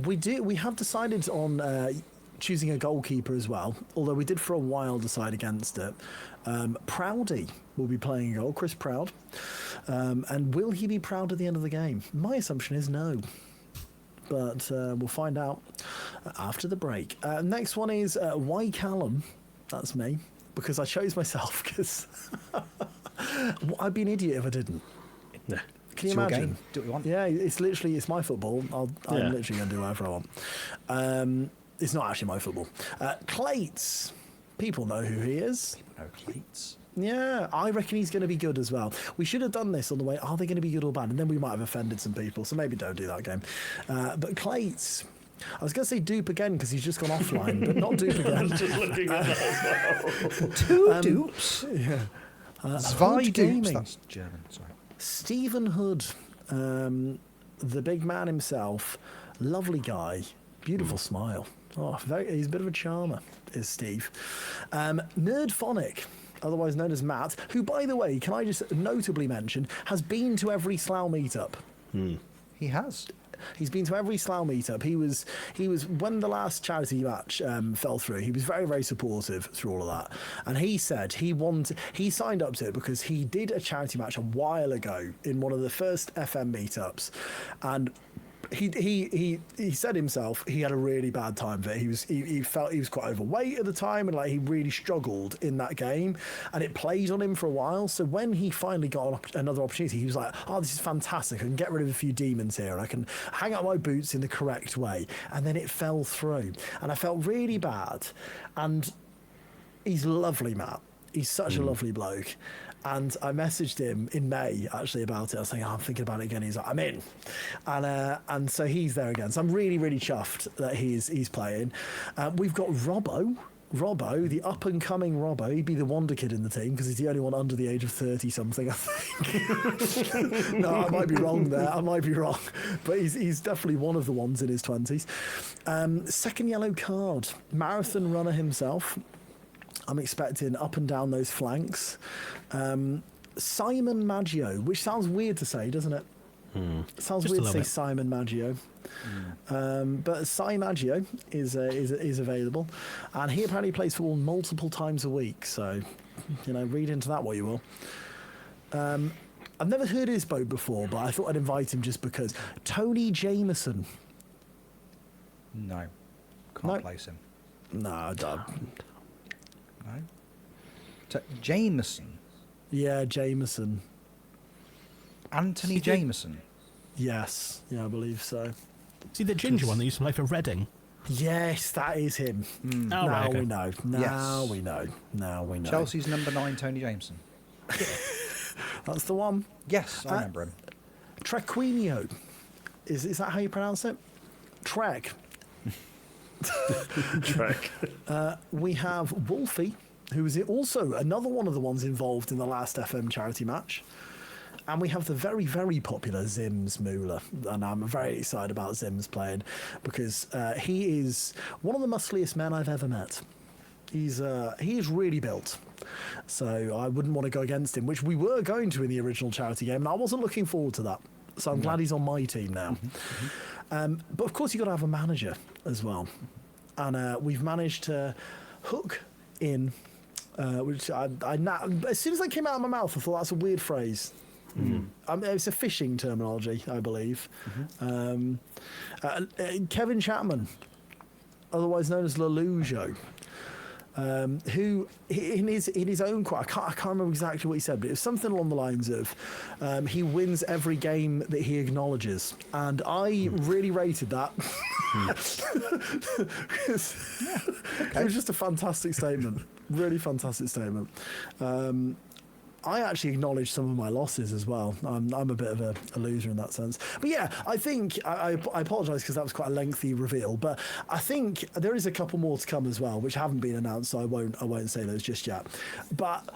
We have decided on choosing a goalkeeper as well, although we did for a while decide against it. Proudy will be playing a goal, Chris Proud. And will he be proud at the end of the game? My assumption is no. But we'll find out after the break. Next one is why Callum? That's me, because I chose myself, because I'd be an idiot if I didn't. Yeah. Can you It's your imagine? game. Do what you want. Yeah, it's my football. I'm literally going to do whatever I want. It's not actually my football. Clates. People know who he is. People know Clates. Yeah, I reckon he's going to be good as well. We should have done this on the way. Are they going to be good or bad? And then we might have offended some people, so maybe don't do that game. But Clates. I was going to say Dupe again because he's just gone offline, but not Dupe again. Just looking at that as well. Two dupes. Yeah. Zwei Hood dupes. Gaming. That's German. Sorry. Stephen Hood, the big man himself, lovely guy, beautiful smile. Oh, he's a bit of a charmer, is Steve. Nerdphonic, otherwise known as Matt, who, by the way, can I just notably mention, has been to every Slough meetup. He has. He's been to every Slough meetup. He was when the last charity match fell through. He was very, very supportive through all of that. And he said he signed up to it because he did a charity match a while ago in one of the first FM meetups, and he said himself he had a really bad time of it. He felt he was quite overweight at the time, and like he really struggled in that game, and it played on him for a while. So when he finally got another opportunity, he was like, oh, this is fantastic, I can get rid of a few demons here, and I can hang out my boots in the correct way. And then it fell through, and I felt really bad. And he's lovely, Matt. He's such a lovely bloke. And I messaged him in May, actually, about it. I was saying, I'm thinking about it again. He's like, I'm in. And so he's there again. So I'm really, really chuffed that he's playing. We've got Robbo, the up-and-coming Robbo. He'd be the wonder kid in the team because he's the only one under the age of 30-something, I think. No, I might be wrong there. I might be wrong. But he's definitely one of the ones in his 20s. Second yellow card, marathon runner himself. I'm expecting up and down those flanks. Simon Maggio, which sounds weird to say, doesn't it? Sounds weird to say Simon Maggio. But Si Maggio is available, and he apparently plays football multiple times a week. So, read into that what you will. I've never heard his boat before, but I thought I'd invite him just because. Tony Jameson. No, can't place him. No, I don't. No. Jameson. Yeah, Jameson. Anthony Jameson. Yes, yeah, I believe so. See the ginger one that used to play for Reading? Yes, that is him. Oh, right, okay. We know. Now we know. Chelsea's number 9, Tony Jameson. That's the one. Yes, I remember him. Trequinho. Is that how you pronounce it? Trek. Trek. We have Wolfie, who is also another one of the ones involved in the last FM charity match. And we have the very, very popular Zims Muller. And I'm very excited about Zims playing because he is one of the muscliest men I've ever met. He is really built. So I wouldn't want to go against him, which we were going to in the original charity game. And I wasn't looking forward to that. So I'm glad he's on my team now. But of course, you've got to have a manager as well. And we've managed to hook in, which as soon as that came out of my mouth, I thought that's a weird phrase. It's a fishing terminology, I believe. Kevin Chapman, otherwise known as Lelujo, who in his own I can't remember exactly what he said, but it was something along the lines of he wins every game that he acknowledges, and I really rated that. It was just a fantastic statement, really fantastic statement. I actually acknowledge some of my losses as well. I'm a bit of a loser in that sense. But yeah, I think I apologise because that was quite a lengthy reveal. But I think there is a couple more to come as well, which haven't been announced, so I won't say those just yet. But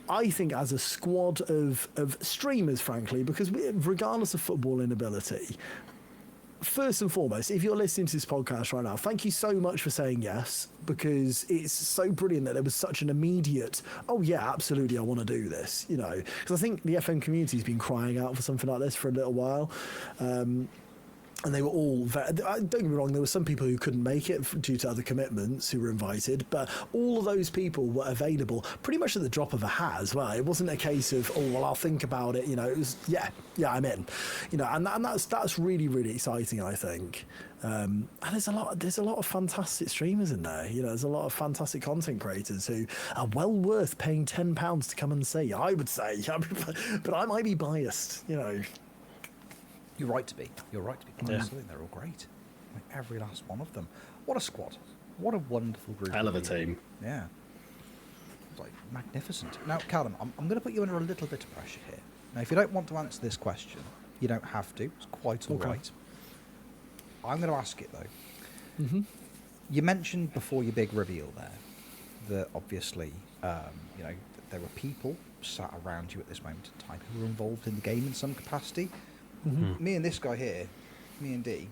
I think as a squad of streamers, frankly, because regardless of football inability, first and foremost, if you're listening to this podcast right now, thank you so much for saying yes, because it's so brilliant that there was such an immediate, oh yeah, absolutely, I want to do this, because I think the FM community has been crying out for something like this for a little while. And they were all don't get me wrong, there were some people who couldn't make it due to other commitments who were invited, but all of those people were available pretty much at the drop of a hat as well. It wasn't a case of, oh, well, I'll think about it. It was, yeah, I'm in. And that's really, really exciting, I think. And there's a lot of fantastic streamers in there. There's a lot of fantastic content creators who are well worth paying £10 to come and see, I would say. But I might be biased, You're right to be. Absolutely, they're all great. Like every last one of them. What a squad. What a wonderful group. Hell of a team. Yeah. It's like magnificent. Now, Callum, I'm going to put you under a little bit of pressure here. Now, if you don't want to answer this question, you don't have to. It's quite all right. I'm going to ask it, though. Mm-hmm. You mentioned before your big reveal there that obviously, there were people sat around you at this moment in time who were involved in the game in some capacity. Mm-hmm. Me and this guy here, me and Dee,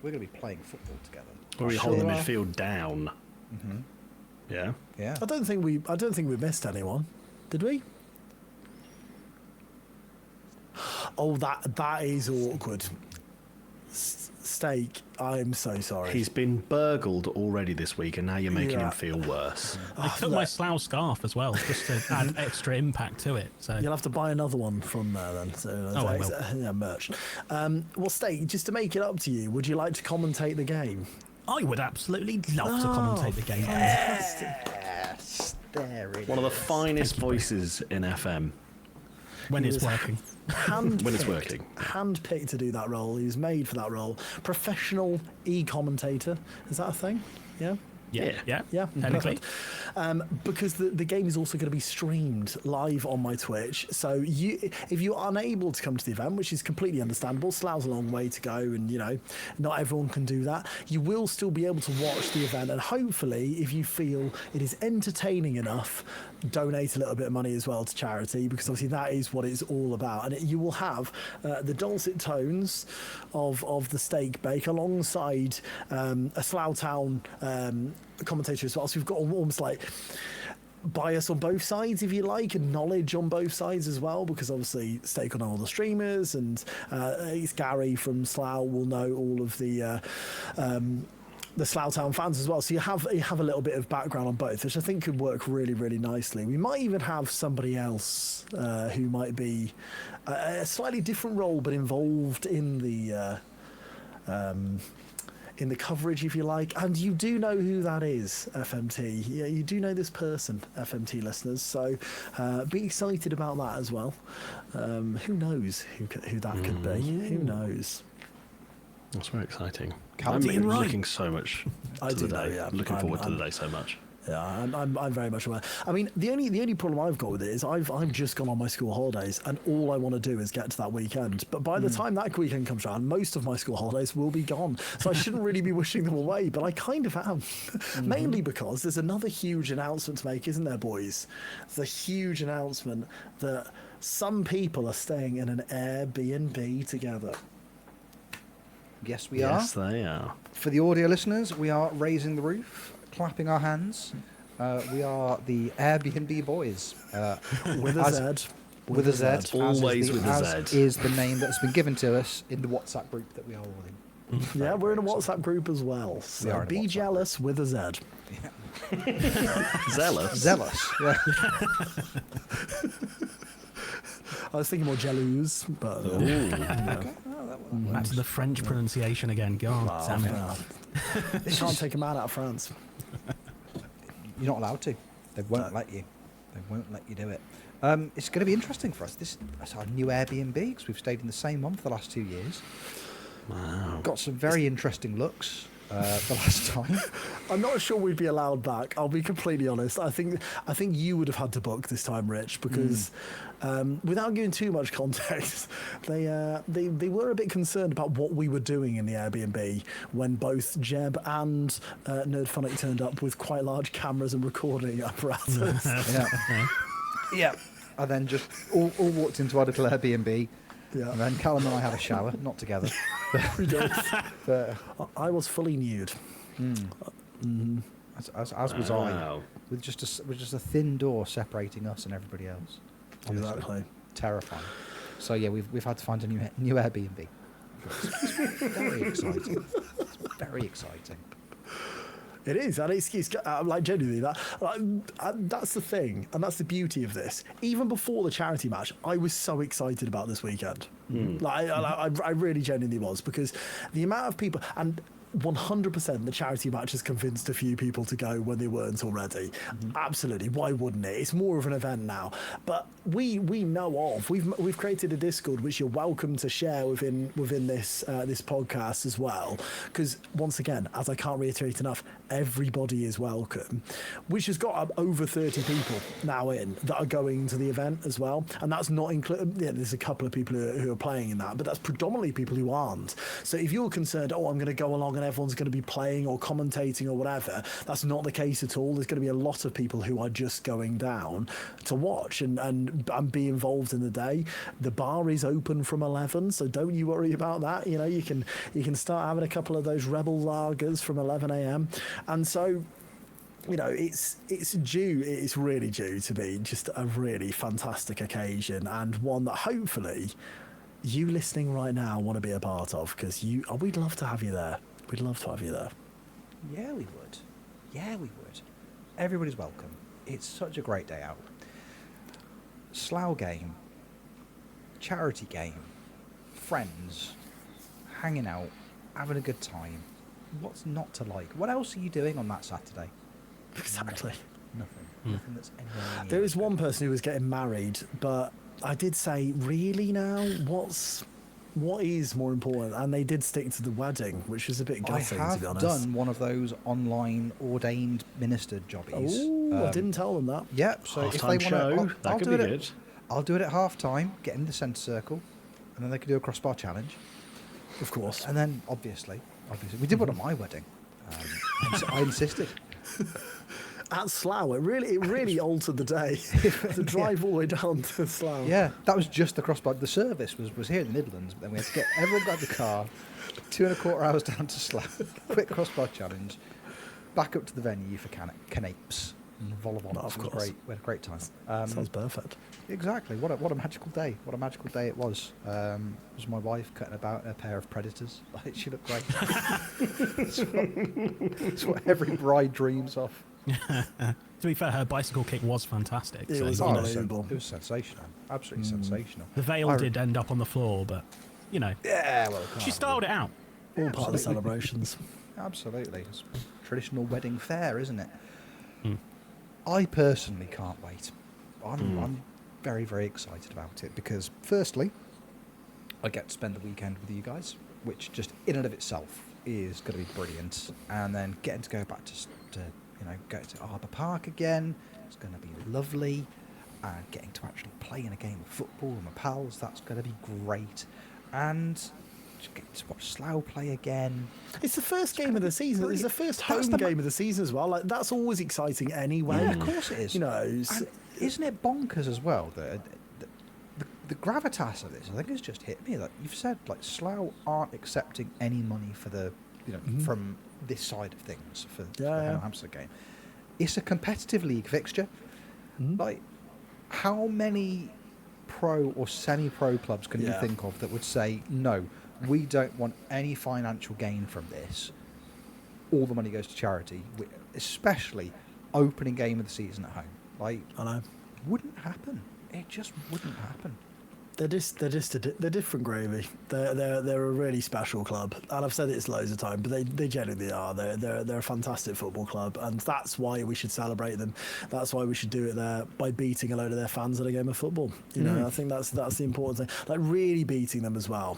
we're going to be playing football together. We hold the midfield down. Mm-hmm. Yeah. Yeah. I don't think we missed anyone, did we? Oh, that is awkward. Steak, I'm so sorry. He's been burgled already this week, and now you're making him feel worse. I took my Slough scarf as well, just to add extra impact to it. So You'll have to buy another one from there then. So I will. Yeah, merch. Well, Steak, just to make it up to you, would you like to commentate the game? I would absolutely love to commentate the game. Yes, there it is. One of the finest voices in FM. When He it's was working. When it's working. Handpicked to do that role. He was made for that role. Professional e-commentator. Is that a thing? Yeah? Yeah. Yeah, Technically. perfect. Because the game is also going to be streamed live on my Twitch. So if you're unable to come to the event, which is completely understandable, Slough's a long way to go, and not everyone can do that. You will still be able to watch the event, and hopefully, if you feel it is entertaining enough, donate a little bit of money as well to charity, because obviously that is what it's all about. And you will have the dulcet tones of the steak bake alongside a Slough Town commentator as well. So we've got almost like bias on both sides, if you like, and knowledge on both sides as well, because obviously Steak will know all the streamers, and it's Gary from Slough will know all of the Slough Town fans as well. So you have a little bit of background on both, which I think could work really, really nicely. We might even have somebody else who might be a slightly different role, but involved in the coverage, if you like. And you do know who that is, FMT. Yeah, you do know this person, FMT listeners. So be excited about that as well. Who knows who that could be? Who knows? That's very exciting. Callum, I'm right. looking so much I to do the know, day. yeah. Looking forward to I'm- the day so much. Yeah, I'm very much aware. I mean, the only problem I've got with it is I've just gone on my school holidays, and all I want to do is get to that weekend. But by the time that weekend comes around, most of my school holidays will be gone. So I shouldn't really be wishing them away, but I kind of am. Mainly because there's another huge announcement to make, isn't there, boys? There's a huge announcement that some people are staying in an Airbnb together. Yes, we Yes, are. they are. For the audio listeners, we are raising the roof, clapping our hands. We are the Airbnb boys. With a As- Z. With a Z. Always as with a as Z. is the name that's been given to us in the WhatsApp group that we are all in. Yeah, we're in a WhatsApp group as well. So are in a be WhatsApp jealous with a Z. Zealous. Zealous. Yeah. I was thinking more jealous, but Back to the French pronunciation again. God damn it. you can't take a man out of France. You're not allowed to. They won't let you. They won't let you do it. It's going to be interesting for us. That's our new Airbnb, because we've stayed in the same one for the last 2 years. Wow. Got some very interesting looks the last time. I'm not sure we'd be allowed back. I'll be completely honest. I think you would have had to book this time, Rich, because without giving too much context, they were a bit concerned about what we were doing in the Airbnb when both Jeb and Nerdphonic turned up with quite large cameras and recording apparatus. Yeah. Yeah. And then just all walked into our little Airbnb. Yeah. And then Callum and I had a shower, not together. We did. But, I was fully nude. as was I, Wow. with just a thin door separating us and everybody else. Honestly. Exactly. Terrifying. So yeah, we've had to find a new Airbnb. It's very exciting. It's very exciting. It is, and it's like genuinely that's the thing, and that's the beauty of this. Even before the charity match, I was so excited about this weekend. I really genuinely was, because the amount of people, and 100% the charity match has convinced a few people to go when they weren't already. Absolutely, why wouldn't it? It's more of an event now. But we know of, we've created a Discord which you're welcome to share within this this podcast as well. Because once again, as I can't reiterate enough, everybody is welcome. Which has got over 30 people now in that are going to the event as well, and that's not including. Yeah, there's a couple of people who are playing in that, but that's predominantly people who aren't. So if you're concerned, I'm going to go along and everyone's going to be playing or commentating or whatever, that's not the case at all. There's going to be a lot of people who are just going down to watch and be involved in the day. The bar is open from 11, so don't you worry about that. You can start having a couple of those rebel lagers from 11 a.m. and so it's really due to be just a really fantastic occasion, and one that hopefully you listening right now want to be a part of, because we'd love to have you there. We'd love to have you there. Yeah, we would. Yeah, we would. Everybody's welcome. It's such a great day out. Slough game, charity game, friends, hanging out, having a good time. What's not to like? What else are you doing on that Saturday? Exactly. Nothing. Nothing that's anywhere near. There is one person who was getting married, but I did say, really now? What is more important? And they did stick to the wedding, which was a bit I gutting, have to be honest. done one of those online ordained minister jobbies. Oh, I didn't tell them that. Yep. So if they Half-time want show, to, that I'll could do be it. good. I'll do it at half time. Get in the centre circle, and then they can do a crossbar challenge. Of course. And then obviously, we did one at my wedding. I insisted. At Slough, it really altered the day. To drive all the way down to Slough. Yeah, that was just the crossbar. The service was here in the Midlands, but then we had to get everyone got in the car, 2.25 hours down to Slough, quick crossbar challenge, back up to the venue for canapes and vol-au-vents. Of It was course. great. We had a great time. Sounds perfect. Exactly. What a magical day. What a magical day it was. It was my wife cutting about in a pair of Predators. Like, she looked great. It's what every bride dreams of. To be fair, her bicycle kick was fantastic. It so, was you know, unbelievable. It was sensational. Absolutely sensational. the veil did end up on the floor, but you know, Yeah, well, she styled it out. All part of the celebrations. Absolutely. It's traditional wedding fare, isn't it? I personally can't wait. I'm very, very excited about it because, firstly, I get to spend the weekend with you guys, which just in and of itself is going to be brilliant. And then getting to go back to go to Arbour Park again, it's going to be lovely. And getting to actually play in a game of football with my pals, that's going to be great. And just getting to watch Slough play again. It's the first game of the season. It's the first home game of the season as well. Like, that's always exciting anyway. Yeah, of course it is. You know, And isn't it bonkers as well that the gravitas of this? I think it's just hit me. Like you've said, like Slough aren't accepting any money for the from this side of things for the Hemel Hempstead game. It's a competitive league fixture. Like, how many pro or semi-pro clubs can you think of that would say no? We don't want any financial gain from this. All the money goes to charity, especially opening game of the season at home. Like, I know. wouldn't happen. It just wouldn't happen. They're different gravy. They're a really special club, and I've said this loads of times, but they genuinely are. They're a fantastic football club, and that's why we should celebrate them. That's why we should do it there by beating a load of their fans at a game of football. You know, I think that's the important thing. Like, really beating them as well.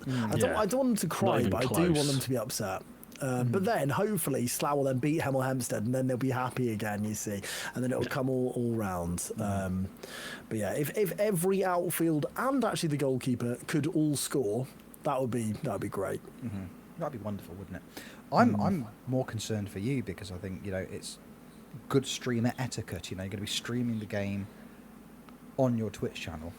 I don't want them to cry, even but I do close. want them to be upset. But then, hopefully, Slough will then beat Hemel Hempstead, and then they'll be happy again, you see. And then it'll come all round. But yeah, if every outfield and actually the goalkeeper could all score, that would be great. That'd be wonderful, wouldn't it? I'm more concerned for you because I think, it's good streamer etiquette. You're going to be streaming the game on your Twitch channel.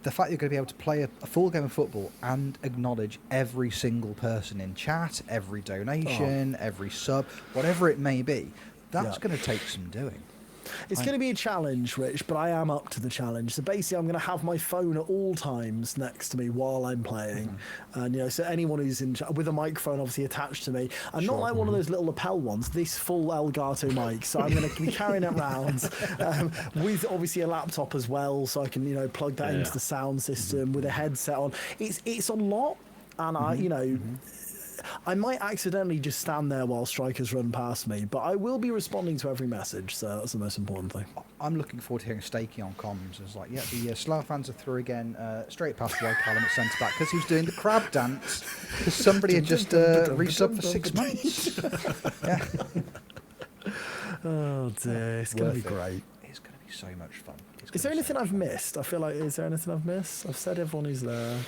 The fact you're going to be able to play a full game of football and acknowledge every single person in chat, every donation, every sub, whatever it may be, that's going to take some doing. It's going to be a challenge, Rich, but I am up to the challenge. So basically, I'm going to have my phone at all times next to me while I'm playing, and so anyone who's with a microphone obviously attached to me, and not like one of those little lapel ones. This full Elgato mic, so I'm going to be carrying it around with obviously a laptop as well, so I can plug that into the sound system with a headset on. It's a lot, and I might accidentally just stand there while strikers run past me, but I will be responding to every message, so that's the most important thing. I'm looking forward to hearing Steaky on comms. It's like, the Slough fans are through again, straight past Callum at centre back because he was doing the crab dance because somebody had just resubbed for 6 months. Oh dear, it's going to be great. It's going to be so much fun. Is there anything I've missed? I feel like, is there anything I've missed? I've said everyone who's there.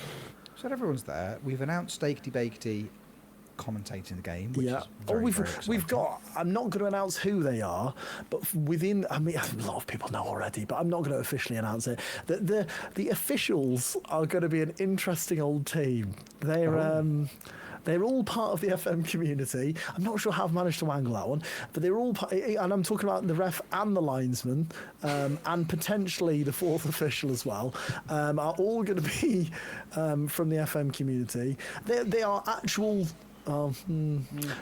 So everyone's there. We've announced Steaky Bakety commentating the game, which is very, very we've exciting. got. I'm not going to announce who they are, but within. I mean, a lot of people know already, but I'm not going to officially announce it. The officials are going to be an interesting old team. They're They're all part of the FM community. I'm not sure how I've managed to wangle that one, but they're all part, and I'm talking about the ref and the linesman, and potentially the fourth official as well, are all going to be from the FM community. They are actual.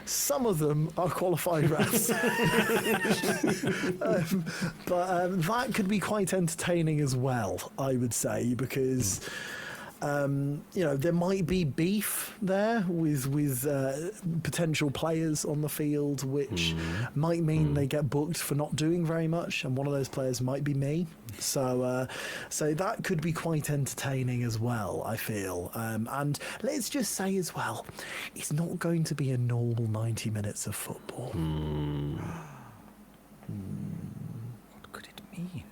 Some of them are qualified refs, but that could be quite entertaining as well, I would say, because there might be beef there with potential players on the field, which might mean they get booked for not doing very much, and one of those players might be me. So that could be quite entertaining as well, I feel. And let's just say as well, it's not going to be a normal 90 minutes of football. What could it mean?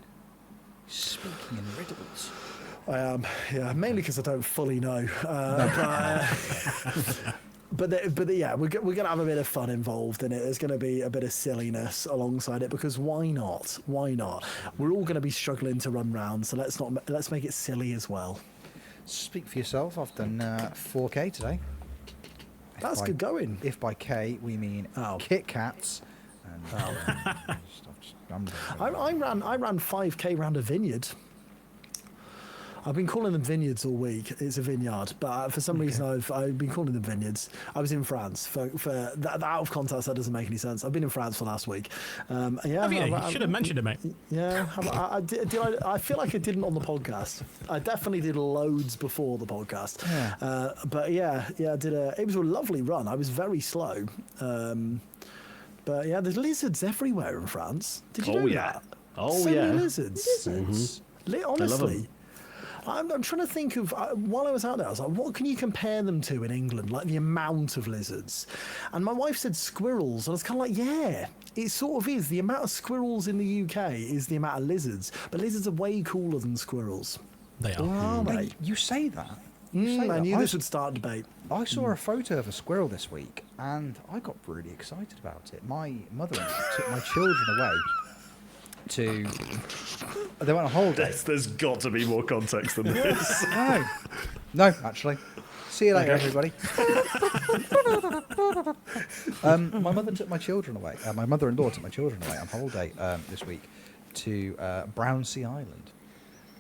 Speaking in riddles. I am, yeah, mainly because I don't fully know. But yeah, we're going to have a bit of fun involved in it. There's going to be a bit of silliness alongside it, because why not? Why not? We're all going to be struggling to run round, so let's make it silly as well. Speak for yourself. I've done 4K today. That's good going. If by K we mean Kit Kats. And, I ran 5K round a vineyard. I've been calling them vineyards all week. It's a vineyard, but for some reason I've been calling them vineyards. I was in France for that out of context. That doesn't make any sense. I've been in France for last week. Yeah, you should have mentioned it, mate. Yeah, I feel like I didn't on the podcast. I definitely did loads before the podcast. Yeah. But yeah, I did it was a lovely run. I was very slow. But yeah, there's lizards everywhere in France. Did you know that? Oh so yeah. many lizards. Honestly. I'm trying to think of, while I was out there, I was like, what can you compare them to in England? Like the amount of lizards. And my wife said squirrels. And I was kind of like, yeah, it sort of is. The amount of squirrels in the UK is the amount of lizards. But lizards are way cooler than squirrels. They are. Or are they? You say that. I knew this would start a debate. I saw a photo of a squirrel this week, and I got really excited about it. My mother-in-law took my children away they went on holiday. There's got to be more context than this. No, actually. See you later, everybody. My mother took my children away. My mother-in-law took my children away on holiday this week to Brownsea Island.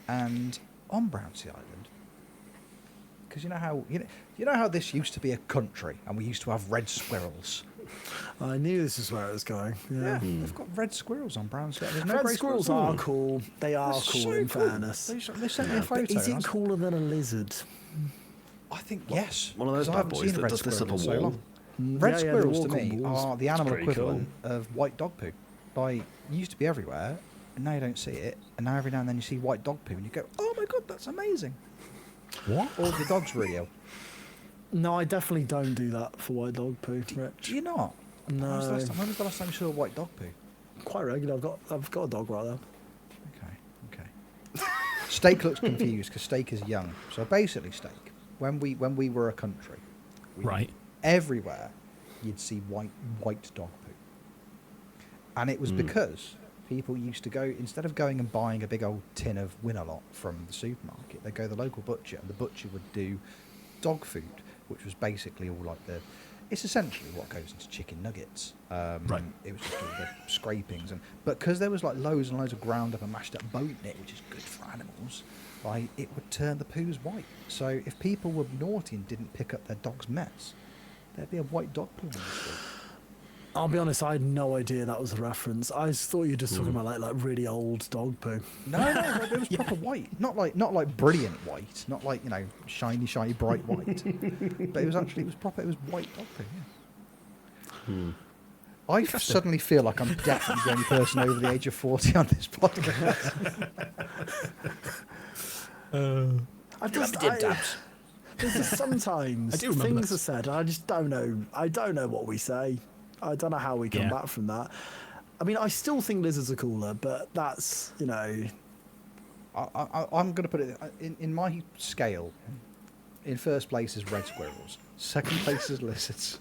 And on Brownsea Island, because you know how this used to be a country, and we used to have red squirrels. I knew this is where it was going. Yeah. They've got red squirrels on Brownsea Island. There's no Red grey squirrels are cool. They are They're cool, so in cool. fairness. They sent me a photo. But is it cooler than a lizard? I think yes. One of those 'cause I bad haven't boys seen a that red does this up squirrel a in so wall. long. Red they squirrels to walk on me walls. are the animal pretty equivalent of white dog poo. Like, it used to be everywhere, and now you don't see it. And now every now and then you see white dog poo, and you go, "Oh my god, that's amazing!" What? Or the dog's really ill. No, I definitely don't do that for white dog poo, Do Rich. you not? No. When was the last time you saw a white dog poo? Quite regular. I've got a dog right there. Okay. Steak looks confused because Steak is young. So basically, Steak, when we were a country, Right. everywhere you'd see white dog poo, and it was because people used to go, instead of going and buying a big old tin of Winalot from the supermarket, they'd go to the local butcher, and the butcher would do dog food, which was basically all like it's essentially what goes into chicken nuggets. Right. It was just all the scrapings, but because there was like loads and loads of ground up and mashed up bone in it, which is good for animals, like, it would turn the poos white. So if people were naughty and didn't pick up their dog's mess, there'd be a white dog poo on the street. I'll be honest, I had no idea that was a reference. I just thought you were just talking about like really old dog poo. No, it was proper white. Not like brilliant white, not like, shiny, bright white. But it was proper. It was white dog poo. Yeah. I suddenly feel like I'm definitely the only person over the age of 40 on this podcast. There's just sometimes I do remember things that. are said, and I just don't know. I don't know what we say. I don't know how we come Yeah. back from that. I mean, I still think lizards are cooler, but that's I'm going to put it in my scale. In first place is red squirrels. Second place is lizards.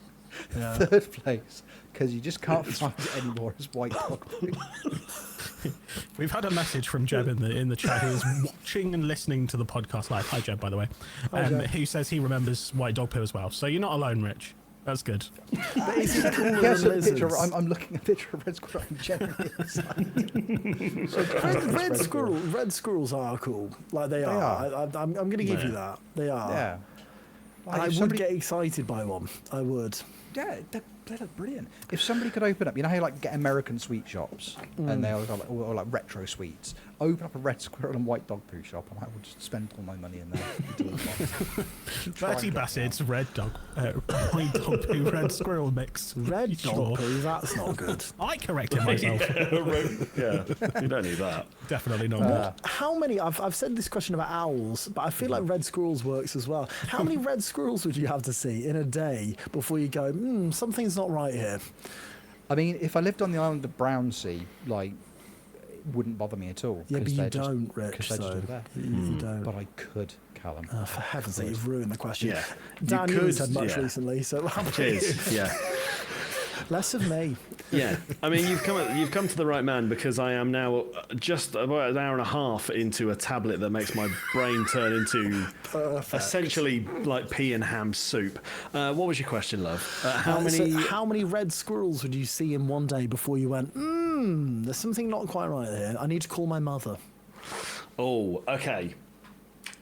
Yeah. Third place, because you just can't find it anymore, is white dog poo. We've had a message from Jeb in the chat who is watching and listening to the podcast live. Hi, Jeb, by the way. Jeb. Who says he remembers white dog poo as well. So you're not alone, Rich. That's good. But is it cooler Yes, than a picture. lizards? I'm looking at a picture of red squirrel. I'm genuinely excited. Red squirrels are cool. Like they are. I'm going to give you that. They are. Yeah. And I would get excited by one. I would. Yeah, they look brilliant. If somebody could open up, you know how you like get American sweet shops and they always got like, or like retro sweets. Open up a red squirrel and white dog poo shop, and I would just spend all my money in there. Bertie Bassett's white dog poo red squirrel mix. Red Sure. dog poo, that's not good. I corrected myself. Yeah, you don't need that. Definitely not. How many, I've said this question about owls, but I feel like red squirrels works as well. How many red squirrels would you have to see in a day before you go, something's not right here? I mean, if I lived on the island of Brownsea, like, it wouldn't bother me at all. Yeah, but 'cause you they're just- don't, Rich, 'cause they're just so all there. you don't. But I could, Callum. For heaven's sake, you've ruined the question. Yeah. Dan, you could, haven't said much yeah. recently, so how about Cheers. you? Yeah. Less of me. Yeah, I mean, you've come to the right man, because I am now just about an hour and a half into a tablet that makes my brain turn into essentially like pea and ham soup. What was your question, love? How many? So how many red squirrels would you see in one day before you went, there's something not quite right here. I need to call my mother. Oh, okay.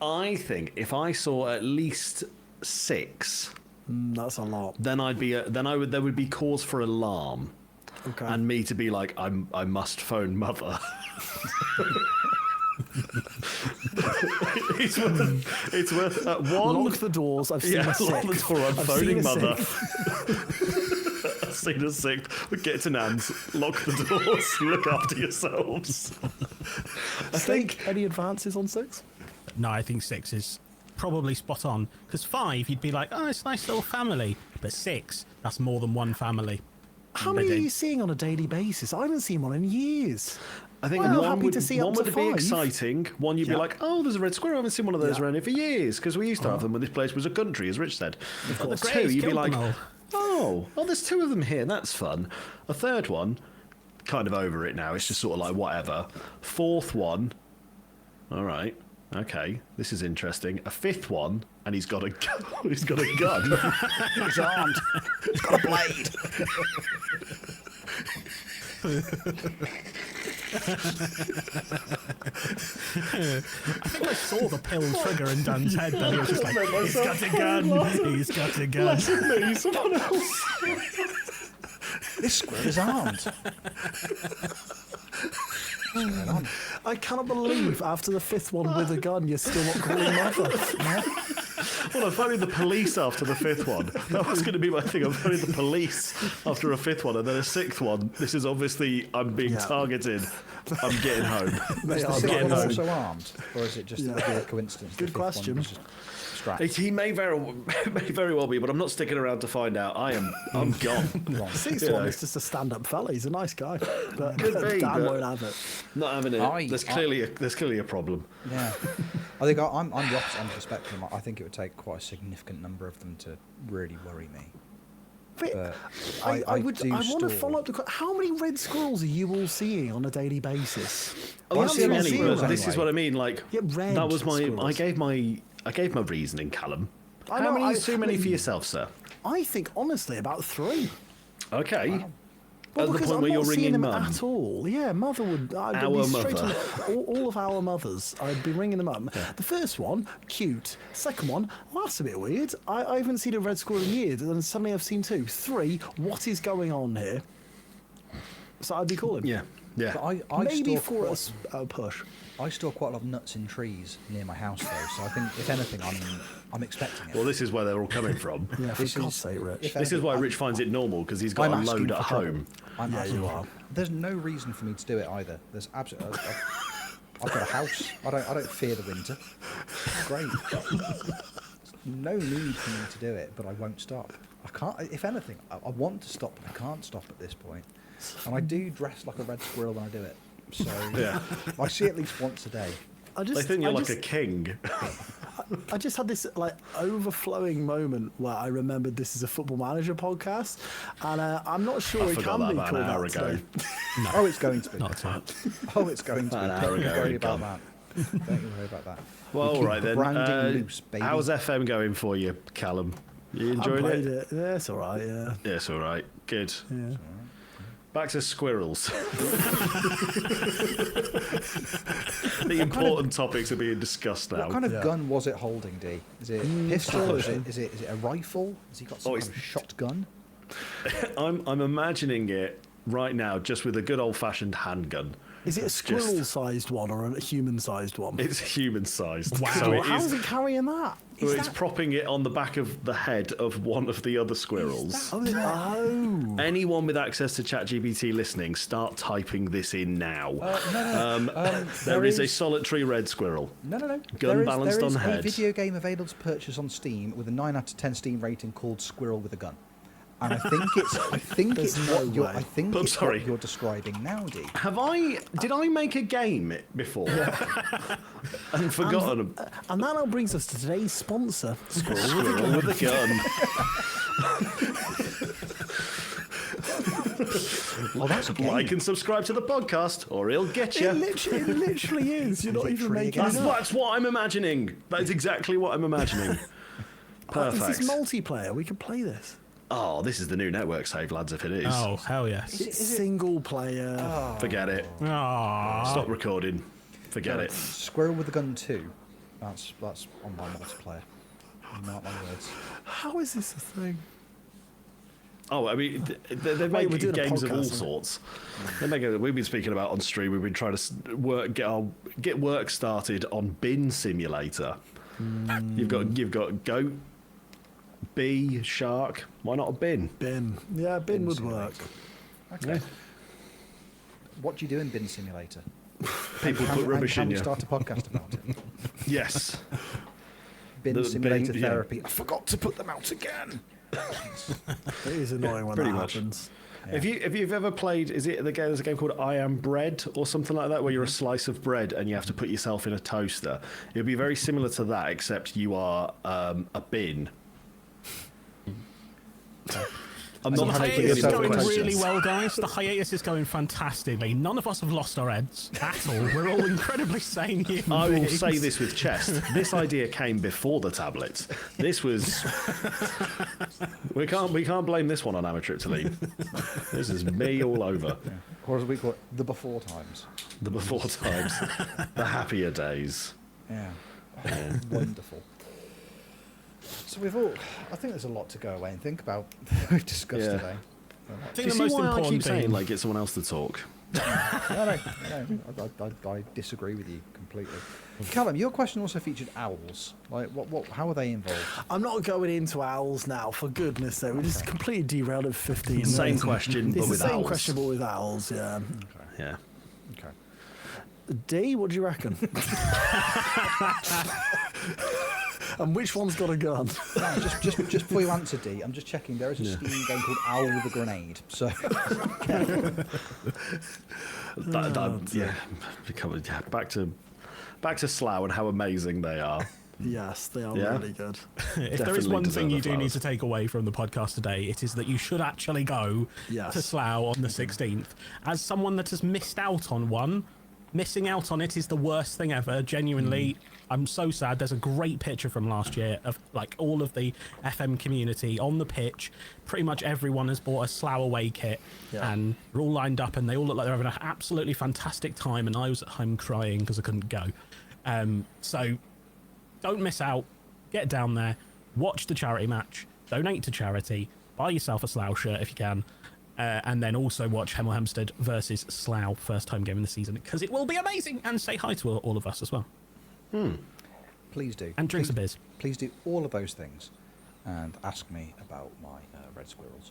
I think if I saw at least 6, That's a lot. then there would be cause for alarm. Okay. And me to be like, I must phone mother. it's worth one. Lock the doors. I've seen Yeah, a sixth. lock the door. I'm I've phoning seen a mother. sixth. I've seen a 6th. We get to Nan's. Lock the doors. Look after yourselves. I think. Any advances on 6? No, I think 6 is probably spot on. Because 5, you'd be like, oh, it's a nice little family. But 6, that's more than one family. How many are you seeing on a daily basis? I haven't seen one in years. I think Well, I'm one happy would, to see up one to would be 5. exciting. One you'd be Yeah. like, oh, there's a red squirrel. I haven't seen one of those Yeah. around here for years, because we used to have them when this place was a country, as Rich said. But the The 2, Greys you'd be killed like, them all. oh, there's 2 of them here. That's fun. A third one, kind of over it now. It's just sort of like whatever. 4th one, all right, okay, this is interesting. A 5th one, and he's got a gun. He's got a gun. He's armed. He's got a blade. I think I saw the pill trigger in Dan's head. Then he was just like, he's got a gun. He's got a gun. Me, someone else. This squirrel is armed. What's going on? I cannot believe after the 5th one with a gun, you're still not calling mother. Well, I'm phoning the police after the 5th one. That was going to be my thing. I'm phoning the police after a 5th one, and then a 6th one. This is obviously, I'm being targeted. I'm getting home. They Is are the 6th getting one home. also armed? Or is it just a coincidence? Good the 5th one question. was just strapped? He may very well be, but I'm not sticking around to find out. I'm gone. Wrong. 6th one is just a stand-up fella. He's a nice guy. But Could be, Dan but- won't have it. Not having it. There's clearly a problem. Yeah, I think I'm the opposite end of the spectrum. I think it would take quite a significant number of them to really worry me. But I want to store- follow up the question. How many red squirrels are you all seeing on a daily basis? Oh, I not see too them on many, zero but this is anyway. what I mean. Like, Yeah, red that was my. squirrels. I gave my reasoning, Callum. I How know, many is too many I- for yourself, sir? I think, honestly, about 3. Okay. Well, At the because point I'm where you're not seeing ringing them mum. at all. Yeah, mother would. I'd Our be straight mother. on all of our mothers. I'd be ringing them up. The first one, cute. Second one, well, that's a bit weird. I haven't seen a red squirrel in years, and then suddenly I've seen 2. 3, what is going on here? So I'd be calling. Yeah. Yeah. But I Maybe store for quite- a push. I store quite a lot of nuts in trees near my house, though. So I think, if anything, I'm expecting it. Well, this is where they're all coming from. Yeah, for This God's is- sake, Rich. if This is anything, why I'm- Rich finds it normal, because he's got I'm a asking load for at trouble. home. I'm Yeah, asking you for- are. There's no reason for me to do it either. There's absolutely. I've got a house. I don't fear the winter. Great. No need for me to do it, but I won't stop. I can't. If anything, I want to stop, but I can't stop at this point. And I do dress like a red squirrel when I do it. So Yeah. I see at least once a day. They think you're like a king. I just had this like overflowing moment where I remembered this is a Football Manager podcast, and I'm not sure I it forgot can that be about called an hour that ago. today. Oh, it's going to be. Not at all. Oh, it's going to be. An hour Don't you ago, worry it about gone. that. Don't you worry about that. Well, We all keep right then. branding loose, baby. How's FM going for you, Callum? You I enjoyed played it? it. Yeah, it's all right. Yeah. Yeah, it's all right. Good. Yeah. Back to Squirrels. The important topics are being discussed now. What kind of Yeah. gun was it holding, Dee? Is it a pistol? Is it a rifle? Has he got some kind of shotgun? I'm imagining it right now just with a good old-fashioned handgun. Is it a squirrel-sized one or a human-sized one? It's human-sized. Wow. So it How's is, it carrying that? well, it's propping it on the back of the head of one of the other squirrels. Oh. Anyone with access to ChatGPT listening, start typing this in now. There is a solitary red squirrel. No. Gun balanced there is on head. a video game available to purchase on Steam with a 9 out of 10 Steam rating called Squirrel with a Gun. And I think it's no what you're, way. I think I'm it's sorry. what you're describing now, Dee. Did I make a game before? And forgotten And that now brings us to today's sponsor, squirrel with a gun. Oh, that's a game. Like and subscribe to the podcast, or he'll get you. It literally is. You're not even Literally making again. it That's up. what I'm imagining. That's exactly what I'm imagining. Perfect. Is this multiplayer? We can play this. Oh, this is the new network save, lads, if it is. Oh, hell yes. It's single player. Forget it. Aww. Stop recording. Forget it. Squirrel with a Gun 2. That's on my multiplayer. Not my words. How is this a thing? Oh, I mean, they're Wait, we're making doing a games of all podcast, aren't we? sorts. We've been speaking about on stream. We've been trying to get work started on bin simulator. You've got goat, bee, shark. Why not a bin? Bin. Yeah, bin would work. Okay. Yeah. What do you do in Bin Simulator? People put rubbish can in we you. start a podcast about it? Yes. Bin The Simulator bin, yeah. Therapy. I forgot to put them out again. It is annoying when pretty that much. happens. If you've ever played, there's a game called I Am Bread or something like that, where you're a slice of bread and you have to put yourself in a toaster. It'd be very similar to that, except you are a bin. I'm And not you have to taking put It's any yourself more in going a questions. really well, guys. The hiatus is going fantastically. None of us have lost our heads at all. We're all incredibly sane human I will beings. say this with chest. This idea came before the tablets. This was. we can't blame this one on Amateur Italy. This is me all over. Or as we call it, the before times. The before times, the happier days. Yeah. Wonderful. So I think there's a lot to go away and think about that we've discussed Yeah. today. I Do think you the see most why I important keep saying thing. like get someone else to talk? No, I disagree with you completely. Callum, your question also featured owls. Like, how are they involved? I'm not going into owls now, for goodness sake. We just completely derailed it for 15 Same minutes. question, It's but the with same owls. question, but with owls, yeah. Yeah. Okay. D, what do you reckon? And which one's got a gun? No, just before you answer, D, I'm just checking. There is a Steam game called Owl with a Grenade. So Back to Slough and how amazing they are. Yes, they are Yeah? really good. If there is Definitely one deserve thing the you do need flowers. to take away from the podcast today, it is that you should actually go Yes. to Slough on the 16th. As someone that has missed out on one, missing out on it is the worst thing ever. Genuinely, I'm so sad. There's a great picture from last year of like all of the FM community on the pitch. Pretty much everyone has bought a Slough away kit, Yeah. and they're all lined up, and they all look like they're having an absolutely fantastic time. And I was at home crying because I couldn't go. So don't miss out. Get down there, watch the charity match, donate to charity, buy yourself a Slough shirt if you can, and then also watch Hemel Hempstead versus Slough, first home game in the season, because it will be amazing, and say hi to all of us as well. please do. And drink some beers. Please do all of those things, and ask me about my red squirrels.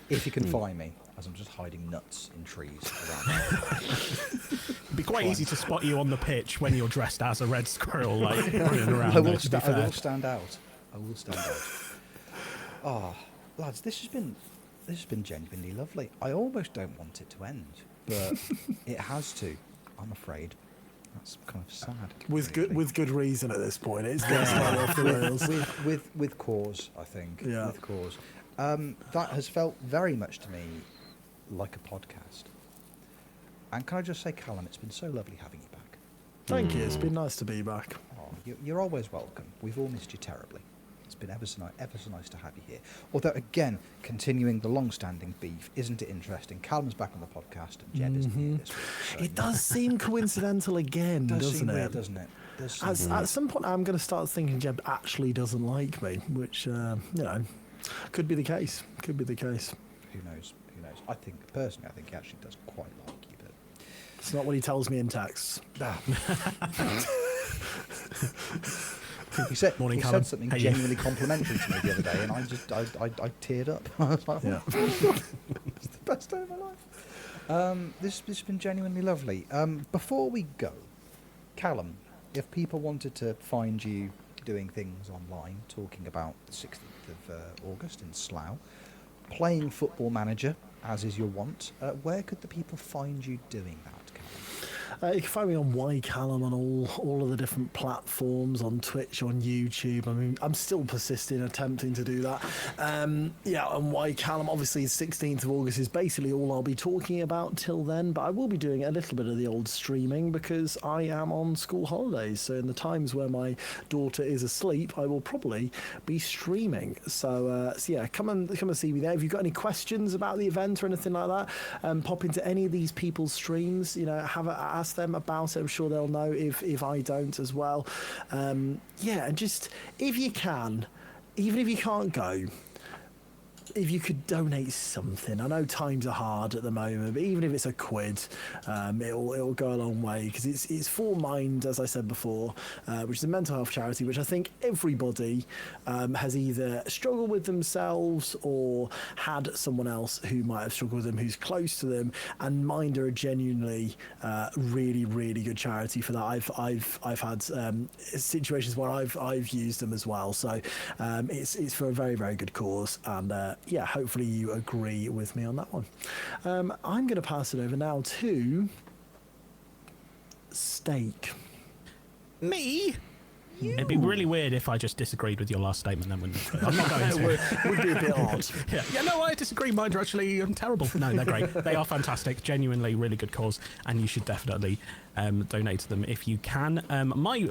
If you can find me, as I'm just hiding nuts in trees around. It'd be quite easy to spot you on the pitch when you're dressed as a red squirrel, like running around. I though, will, to be I fair. will stand out. I will stand out. Ah, lads, this has been genuinely lovely. I almost don't want it to end, but it has to, I'm afraid. That's kind of sad. With good reason at this point. It's getting slightly off the rails. With cause, I think. Yeah. With cause. That has felt very much to me like a podcast. And can I just say, Callum, it's been so lovely having you back. Thank you. It's been nice to be back. Oh, you're always welcome. We've all missed you terribly. It's been ever so nice to have you here. Although, again, continuing the long-standing beef, isn't it interesting? Callum's back on the podcast and Jeb isn't here this week. So, It does seem coincidental again, doesn't it? Doesn't it? At some point, I'm going to start thinking Jeb actually doesn't like me, which, could be the case. Could be the case. Who knows? I think he actually does quite like you, but It's not what he tells me in texts. He said Morning, he Callum. said something How you? genuinely complimentary to me the other day, and I teared up. I was like, Yeah. it's the best day of my life. This has been genuinely lovely. Before we go, Callum, if people wanted to find you doing things online, talking about the 16th of August in Slough, playing Football Manager, as is your wont, where could the people find you doing that, Callum? You can find me on Y Callum on all of the different platforms, on Twitch, on YouTube. I mean, I'm still persisting, attempting to do that. On Y Callum, obviously, 16th of August is basically all I'll be talking about till then, but I will be doing a little bit of the old streaming because I am on school holidays. So in the times where my daughter is asleep, I will probably be streaming. So come and see me there. If you've got any questions about the event or anything like that, pop into any of these people's streams. Ask them about it. I'm sure they'll know if I don't as well. And just if you can, even if you can't go, if you could donate something. I know times are hard at the moment, but even if it's £1, it'll go a long way, because it's for Mind, as I said before, which is a mental health charity, which I think everybody has either struggled with themselves or had someone else who might have struggled with them, who's close to them. And Mind are a genuinely really, really good charity for that. I've had situations where I've used them as well. So it's for a very, very good cause, and hopefully you agree with me on that one. I'm going to pass it over now to Steak. Me? It'd be really weird if I just disagreed with your last statement, then, wouldn't it? I'm not going to. Would be a bit odd. No, I disagree. Mine are actually terrible. No, they're great. They are fantastic. Genuinely, really good cause, and you should definitely donate to them if you can. My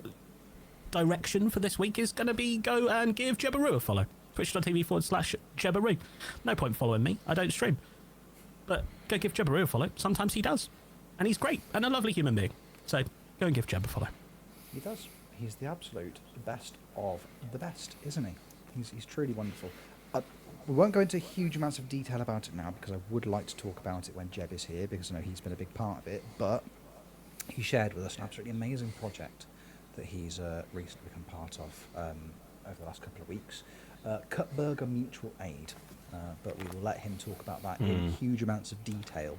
direction for this week is going to be go and give Jebbaroo a follow. Twitch.tv/Jebbaroo. No point following me. I don't stream. But go give Jebbaroo a follow. Sometimes he does. And he's great and a lovely human being. So go and give Jeb a follow. He does. He's the absolute best of the best, isn't he? He's truly wonderful. We won't go into huge amounts of detail about it now, because I would like to talk about it when Jeb is here, because I know he's been a big part of it. But he shared with us an absolutely amazing project that he's recently become part of over the last couple of weeks. Cupburger Mutual Aid, but we will let him talk about that in huge amounts of detail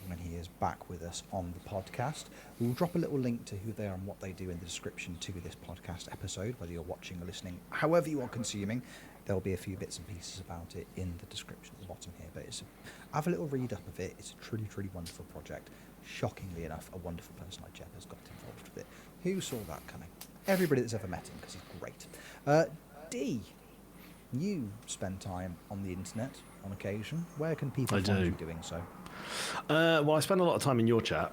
when he is back with us on the podcast. We'll drop a little link to who they are and what they do in the description to this podcast episode, whether you're watching or listening, however you are consuming. There'll be a few bits and pieces about it in the description at the bottom here, but have a little read up of it. It's a truly, truly wonderful project. Shockingly enough, a wonderful person like Jeb has got involved with it. Who saw that coming? Everybody that's ever met him, because he's great. Dee, you spend time on the internet on occasion. Where can people find you doing so? Well, I spend a lot of time in your chat,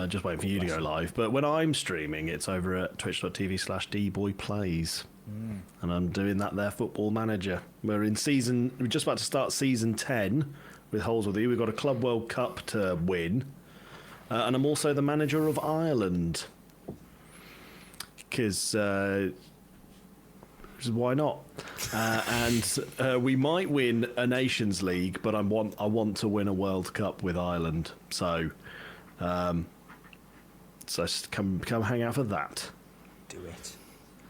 just waiting for you to go live. But when I'm streaming, it's over at twitch.tv/dboyplays. And I'm doing that there, Football Manager. We're just about to start season 10 with Holsworthy. We've got a Club World Cup to win. And I'm also the manager of Ireland. Because why not? And we might win a Nations League, but I want to win a World Cup with Ireland. So come hang out for that. Do it.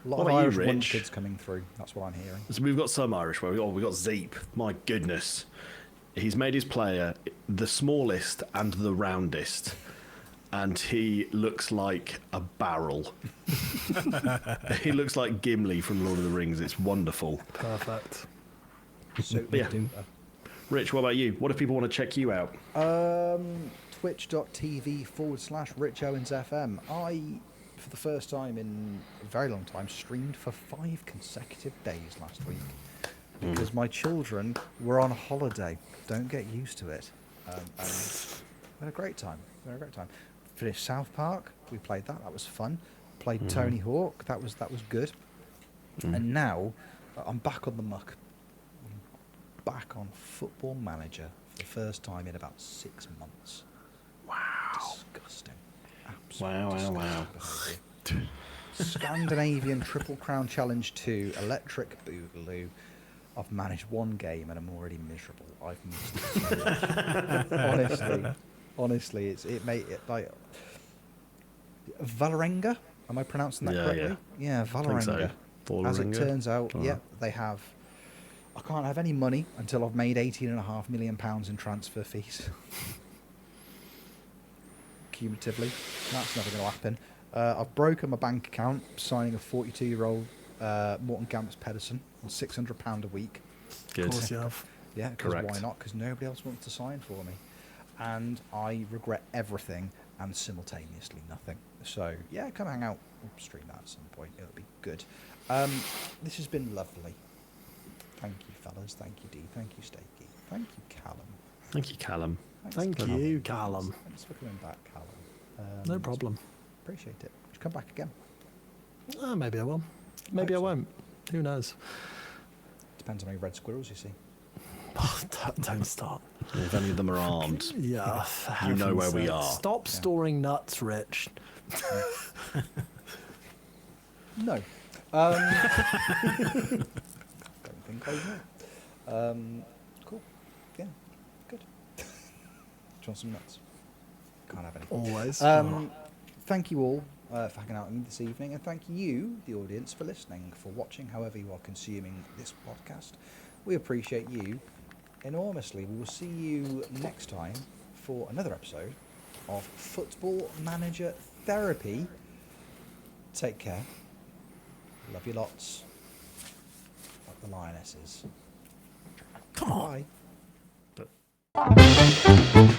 A lot of Irish One kids coming through. That's what I'm hearing. So we've got some Irish. We've got Zeep. My goodness, he's made his player the smallest and the roundest. And he looks like a barrel. He looks like Gimli from Lord of the Rings. It's wonderful. Perfect. So, yeah. Rich, what about you? What if people want to check you out? twitch.tv/RichOwensFM. I, for the first time in a very long time, streamed for 5 consecutive days last week because my children were on holiday. Don't get used to it. And we had a great time. Finished South Park. We played that. That was fun. Played Tony Hawk. That was good. And now I'm back on the muck. I'm back on Football Manager for the first time in about 6 months. Wow. Disgusting. Absolutely Wow. disgusting. Scandinavian Triple Crown Challenge 2, Electric Boogaloo. I've managed 1 game and I'm already miserable. I've missed it so much. Honestly, it made it like Valerenga. Am I pronouncing that correctly? Yeah, Valerenga. As it turns out, they have. I can't have any money until I've made £18.5 million in transfer fees. Cumulatively, that's never going to happen. I've broken my bank account signing a 42-year-old Morton Gamps Pedersen on £600 a week. Good. Of course you have. Yeah, because Correct. why not? Because nobody else wants to sign for me. And I regret everything and simultaneously nothing. So, yeah, come hang out. We'll stream that at some point. It'll be good. This has been lovely. Thank you, fellas. Thank you, Dee. Thank you, Steaky. Thank you, Callum. Thank you, Callum. Thank you, Callum. Thanks for coming back, Callum. No problem. Appreciate it. Would you come back again? Maybe I will. Maybe I Hope so. won't. Who knows? Depends how many red squirrels you see. Don't start. If any of them are armed, Yeah. for You know where heaven's we sake. are. Stop storing nuts, Rich. No. Don't think I will. Cool. Yeah. Good. Do you want some nuts? Can't have any. Always. Thank you all for hanging out with me this evening, and thank you, the audience, for listening, for watching, however you are consuming this podcast. We appreciate you enormously. We will see you next time for another episode of Football Manager Therapy. Take care. Love you lots. Like the Lionesses. Come on. Bye.